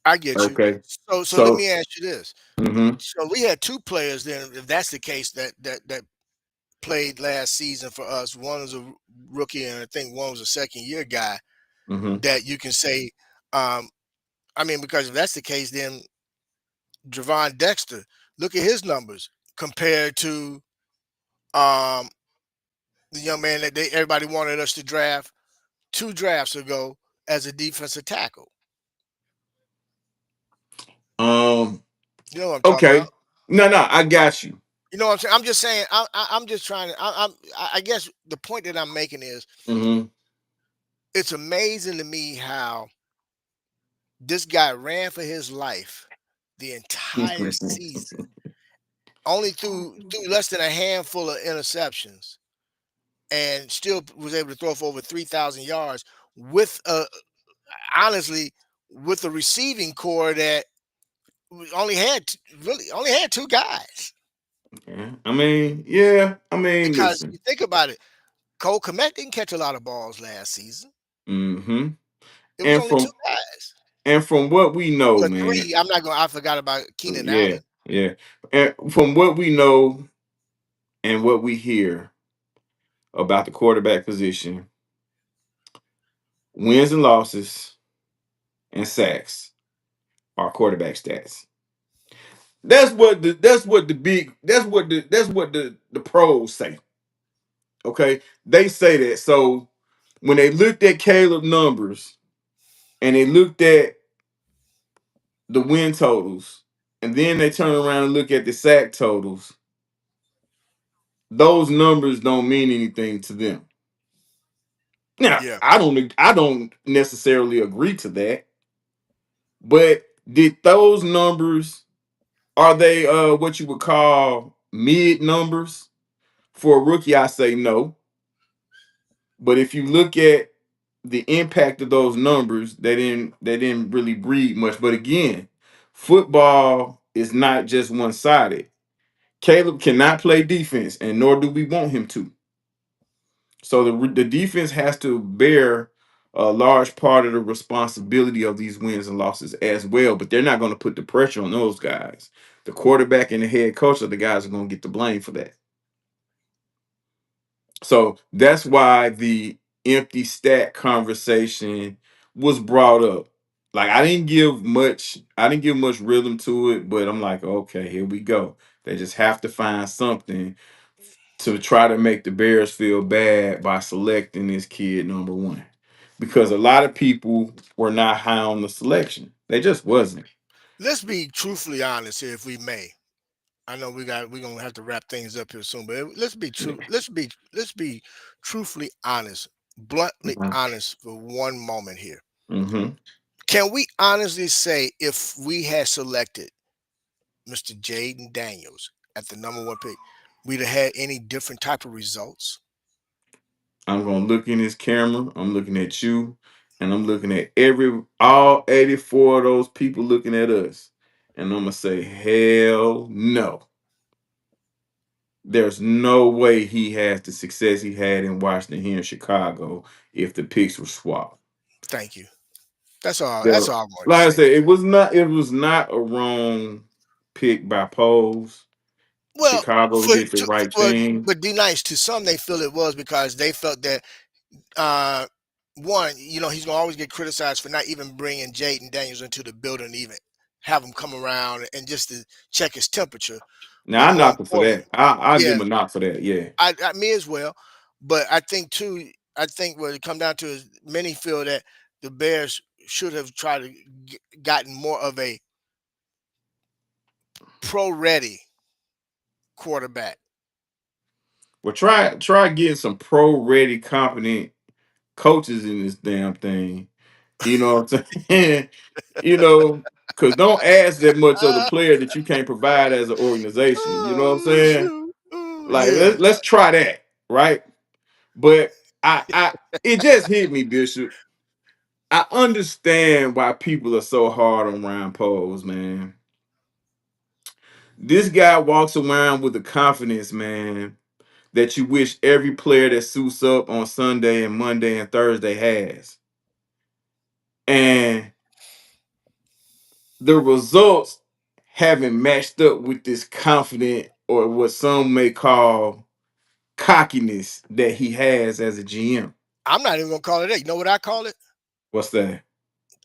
I get you. Okay. So let So me ask you this. mhm, So we had 2 players then, if that's the case, that played last season for us. One was a rookie, and I think one was a second-year guy mhm. that you can say. I mean, because if that's the case, then Javon Dexter Look at his numbers compared to um, the young man that everybody wanted us to draft 2 drafts ago as a defensive tackle. Um. You know what I'm talking about? Okay. No, no, I got you. You know what I'm saying? I'm just saying. I'm just trying to. I guess the point that I'm making is Mm-hmm. it's amazing to me how this guy ran for his life the entire season, only threw less than a handful of interceptions, and still was able to throw for over 3,000 yards with honestly with a receiving core that really only had 2 guys. Yeah. I mean, yeah. I mean, Because listen. you think about it, Cole Kmet didn't catch a lot of balls last season. Mm-hmm. It was And only two from guys. what we know, Well, man. 3. I'm not going. I forgot about Keenan Yeah, Allen. yeah. And from what we know and what we hear about the quarterback position, wins and losses and sacks are quarterback stats. That's what the pros say. Okay, they say that. So when they looked at Caleb numbers and they looked at the win totals, and then they turn around and look at the sack totals, those numbers don't mean anything to them. Now, Yeah, I don't necessarily agree to that, but did those numbers, are they what you would call mid numbers for a rookie? I say no. But if you look at the impact of those numbers, they didn't really breed much. But again, football is not just one-sided. Caleb cannot play defense, and nor do we want him to. So the defense has to bear a large part of the responsibility of these wins and losses as well. But they're not going to put the pressure on those guys. The quarterback and the head coach are the guys who are going to get the blame for that. So that's why the empty stat conversation was brought up. Like I didn't give much rhythm to it, but I'm like, okay, here we go. They just have to find something to try to make the Bears feel bad by selecting this kid number one. Because a lot of people were not high on the selection. They just wasn't. let's be truthfully honest here, if we may. I know we're gonna have to wrap things up here soon, but let's be Yeah. true. Let's be truthfully honest, bluntly Mhm. honest for one moment here. Mhm. Can we honestly say if we had selected Mr. Jaden Daniels at the number 1 pick, we'd have had any different type of results? I'm gonna look in this camera. I'm looking at you, and I'm looking at all 84 of those people looking at us, and I'm gonna say, hell no. There's no way he has the success he had in Washington here in Chicago if the picks were swapped. Thank you. That's all. That's There, all I wanted to like I say. said, it was not a wrong pick by Pose. Well, Chicago for did the to, right for thing. but be nice to some, they feel it was because they felt that uh, one, he's gonna always get criticized for not even bringing Jaden Daniels into the building, to even have him come around and just to check his temperature. Now But I more knocked him for importantly, that. I'll give yeah, him a knock for that. Yeah. I me as well. But I think too, I think what it come down to is many feel that the Bears should have tried to gotten more of a pro ready quarterback. Well, try getting some pro ready, competent coaches in this damn thing. You know what I'm saying? you know, because don't ask that much of the Uh, player that you can't provide as an organization. You know what I'm oh, saying? shoot. Oh, Like yeah. let's try that, right? But I it just hit me, Bishop. I understand why people are so hard on Ryan Poles, man. This guy walks around with the confidence, man, that you wish every player that suits up on Sunday and Monday and Thursday has. And the results haven't matched up with this confident or what some may call cockiness that he has as a GM. I'm not even gonna call it that. You know what I call it? What's that?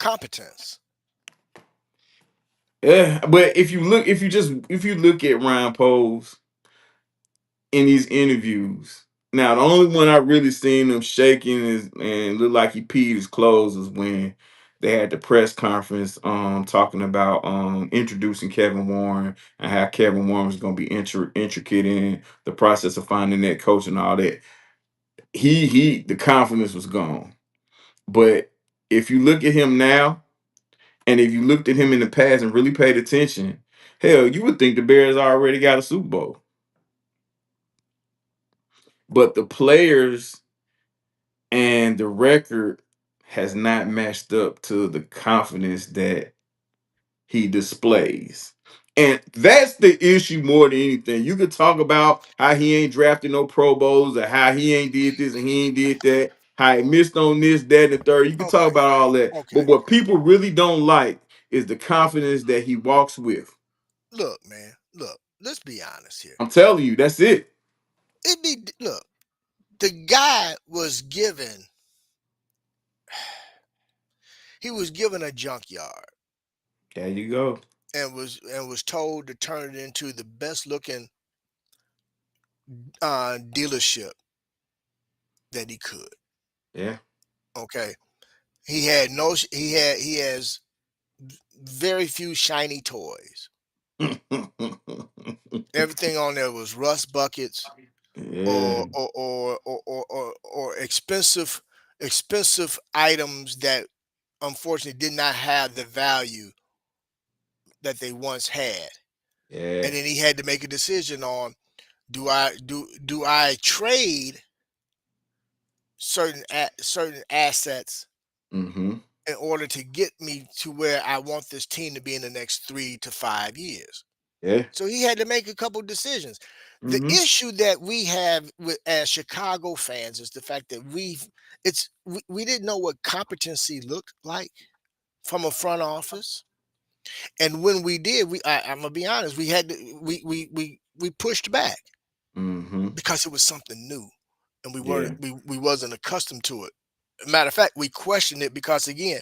Competence. Yeah, but if you look at Ryan Poles in these interviews, now the only one I really seen him shaking is and look like he peed his clothes was when they had the press conference talking about introducing Kevin Warren and how Kevin Warren was gonna be intricate in the process of finding that coach and all that. He the confidence was gone. But if you look at him now, and if you looked at him in the past and really paid attention, hell, you would think the Bears already got a Super Bowl. But the players and the record has not matched up to the confidence that he displays. And that's the issue more than anything. You could talk about how he ain't drafted no Pro Bowls or how he ain't did this and he ain't did that, how he missed on this, that, and the third. You could talk Okay, about all that. But okay. what people really don't like is the confidence that he walks with. Look, man. Look. Let's be honest here. I'm telling you, that's it. Look. The guy was given. He was given a junkyard There you go. and was told to turn it into the best looking dealership that he could. Yeah. Okay. He had no. He has very few shiny toys. Everything on there was rust buckets Yeah. or expensive items that unfortunately did not have the value that they once had. And Yeah. then he had to make a decision on, do I trade certain assets Mm-hmm. in order to get me to where I want this team to be in the next 3 to 5 years. Yeah. So he had to make a couple decisions. The Mm-hmm. issue that we have with as Chicago fans is the fact that we didn't know what competency looked like from a front office. And when we did, I'm gonna be honest, we had to we pushed back Mm-hmm. because it was something new and Yeah. we wasn't accustomed to it. Matter of fact, we questioned it because again,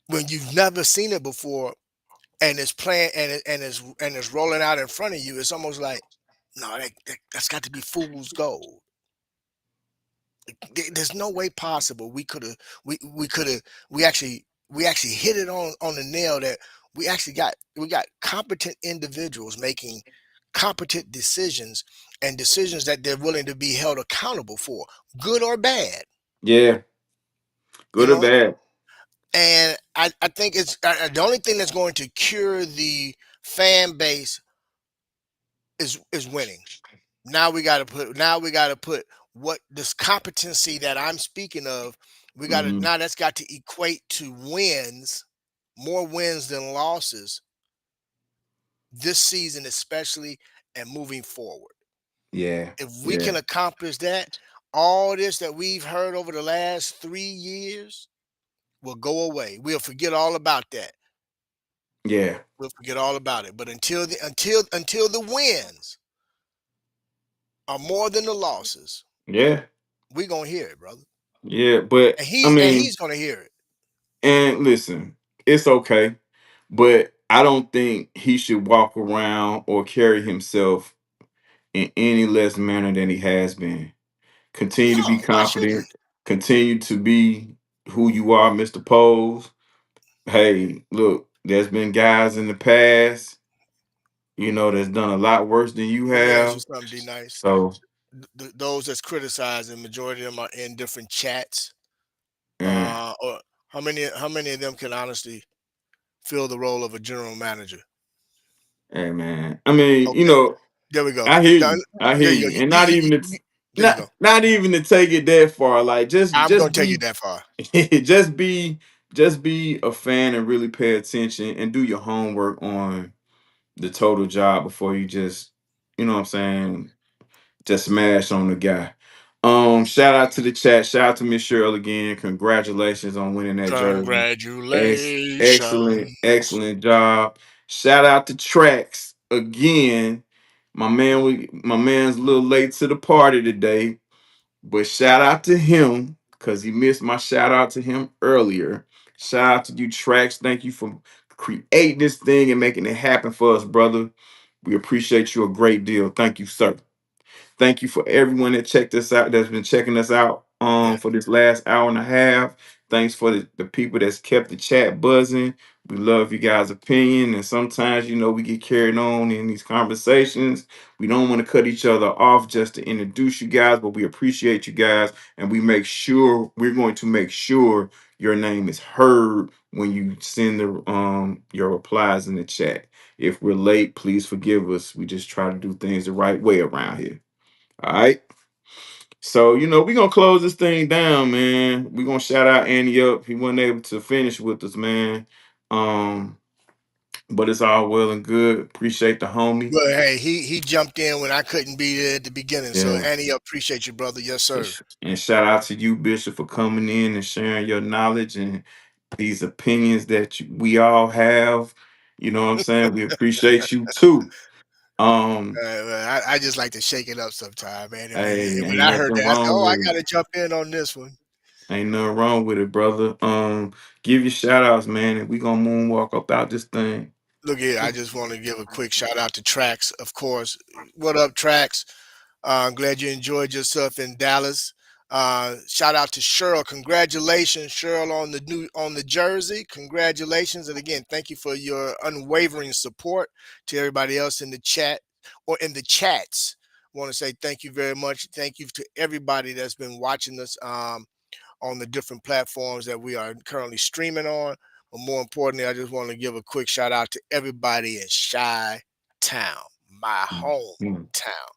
when you've never seen it before and it's playing and it's rolling out in front of you, it's almost like, no, that's got to be fool's gold. There's no way possible we could have we actually hit it on the nail that we got competent individuals making competent decisions and decisions that they're willing to be held accountable for, good or bad, Yeah. you Good or know. bad. And I think it's the only thing that's going to cure the fan base is winning. Now we got to put what this competency that I'm speaking of. We got to Mm-hmm. now that's got to equate to wins, more wins than losses this season, especially and moving forward. Yeah. If we Yeah. can accomplish that, all this that we've heard over the last 3 years will go away. We'll forget all about that. Yeah. We'll forget all about it. But until the wins are more than the losses, Yeah. we gonna hear it, brother. Yeah. But And I he's and mean, he's gonna hear it. and listen, it's okay. But I don't think he should walk around or carry himself in any less manner than he has been. Continue to be No, why should he? confident. Continue to be who you are, Mr. Pose. Hey, look, there's been guys in the past, that's done a lot worse than you Let me ask you have. something, D Nice. So, Those that's criticizing, majority of them are in different chats. eh, Or how many of them can honestly fill the role of a general manager? hey man. I mean, Okay, there we go. I hear Done. you. I hear There you go. you. And not even There you go. not even to take it that far. Like just I'm gonna just take it be that far. just be just be a fan and really pay attention and do your homework on the total job before you just, what I'm saying, just smash on the guy. Shout out to the chat. Shout out to Miss Cheryl again. Congratulations on winning that jersey. Excellent, Congratulations. excellent job. Shout out to Trax again. My man's a little late to the party today, but shout out to him because he missed my shout out to him earlier. Shout out to you, Trax. Thank you for creating this thing and making it happen for us, brother. We appreciate you a great deal. Thank you, sir. Thank you for everyone that checked us out, that's been checking us out Yeah. for this last hour and a half. Thanks for the people that's kept the chat buzzing. We love you guys' opinion. And sometimes, we get carried on in these conversations. We don't want to cut each other off just to introduce you guys, but we appreciate you guys. And we're going to make sure your name is heard when you send your replies in the chat. If we're late, please forgive us. We just try to do things the right way around here. All right. So, we're gonna close this thing down, man. We're gonna shout out Andy up. He wasn't able to finish with us, man. Um, but it's all well and good. Appreciate the homie. Well, hey, he jumped in when I couldn't be there at the beginning. So Yeah. Annie, appreciate you, brother. Yes, sir. And shout out to you, Bishop, for coming in and sharing your knowledge and these opinions that we all have. You know what I'm saying? We appreciate you too. Um, Well, I just like to shake it up sometime, man. hey, And when ain't I heard nothing that, I said, wrong "Oh, I with it. got to jump in on this one." Ain't nothing wrong with it, brother. Give your shout outs, man, and we gonna moonwalk up out this thing. Look here, I just want to give a quick shout out to Trax, of course. What up, Trax? I'm glad you enjoyed yourself in Dallas. Shout out to Cheryl. Congratulations, Cheryl, on the jersey. Congratulations, and again, thank you for your unwavering support. To everybody else in the chat or in the chats, I want to say thank you very much. Thank you to everybody that's been watching us on the different platforms that we are currently streaming on. But more importantly, I just want to give a quick shout out to everybody in Chi Town, my Mm. hometown.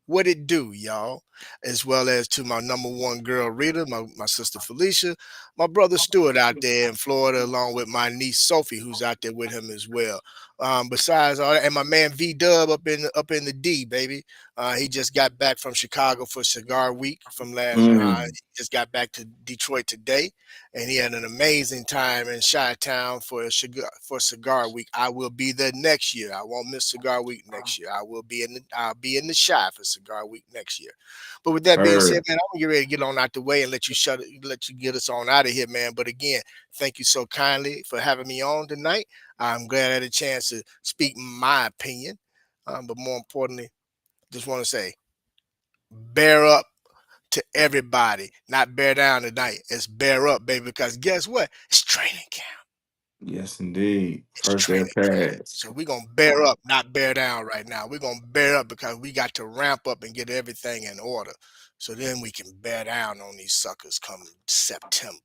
What it do, y'all? As well as to my number one girl, Rita, my sister Felicia, my brother Stuart out there in Florida, along with my niece Sophie, who's out there with him as well. Besides all that, and my man V Dub up in the D, baby. He just got back from Chicago for Cigar Week from last. Mm. He just got back to Detroit today, and he had an amazing time in Chi-Town for Cigar Week. I will be there next year. I won't miss Cigar Week next year. I'll be in the Chi for Cigar Week next year. But with that being said, Heard. man, I'm gonna get ready to get on out the way and let you get us on out of here, man. But again, thank you so kindly for having me on tonight. I'm glad I had a chance to speak my opinion. But more importantly, just want to say, bear up to everybody, not bear down tonight. It's bear up, baby, because guess what? It's training camp. Yes, indeed. It's First day of training camp. pads. So we're going to bear up, not bear down right now. We're going to bear up because we got to ramp up and get everything in order. So then we can bear down on these suckers come September.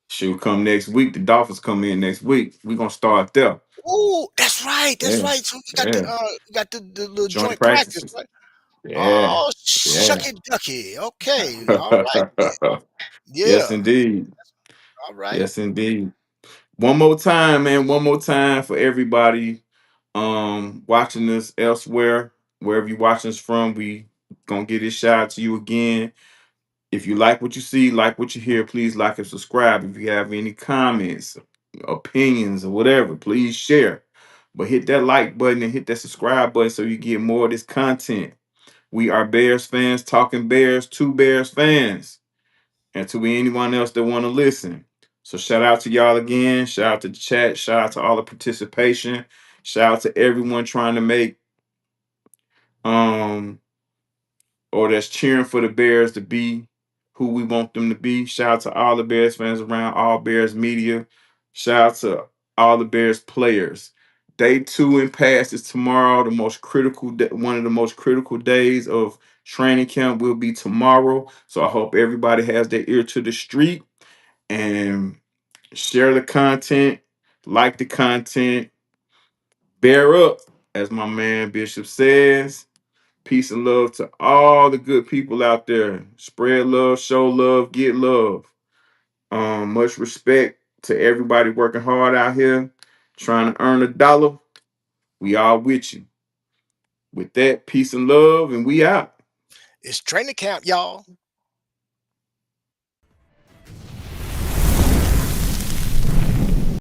She'll come next week. The Dolphins come in next week. We're gonna start there. Oh, that's right. That's Yeah. right. So Yeah. we got the little Joint joint practice, practices. right? Yeah. Oh, Yeah. shucky ducky. Okay. All right then. Yes, Yeah. indeed. All right. Yes, indeed. One more time, man. One more time for everybody watching us elsewhere, wherever you're watching us from. We gonna get this shout out to you again. If you like what you see, like what you hear, please like and subscribe. If you have any comments, opinions, or whatever, please share. But hit that like button and hit that subscribe button so you get more of this content. We are Bears fans talking Bears to Bears fans and to anyone else that want to listen. So shout out to y'all again. Shout out to the chat. Shout out to all the participation. Shout out to everyone trying to make um or that's cheering for the Bears to be who we want them to be. Shout out to all the Bears fans around, all Bears media. Shout out to all the Bears players. Day 2 and past is tomorrow. One of the most critical days of training camp will be tomorrow. So I hope everybody has their ear to the street and share the content, like the content, bear up, as my man Bishop says. Peace and love to all the good people out there. Spread love, show love, get love. Much respect to everybody working hard out here, trying to earn a dollar. We all with you. With that, peace and love, and we out. It's training camp, y'all.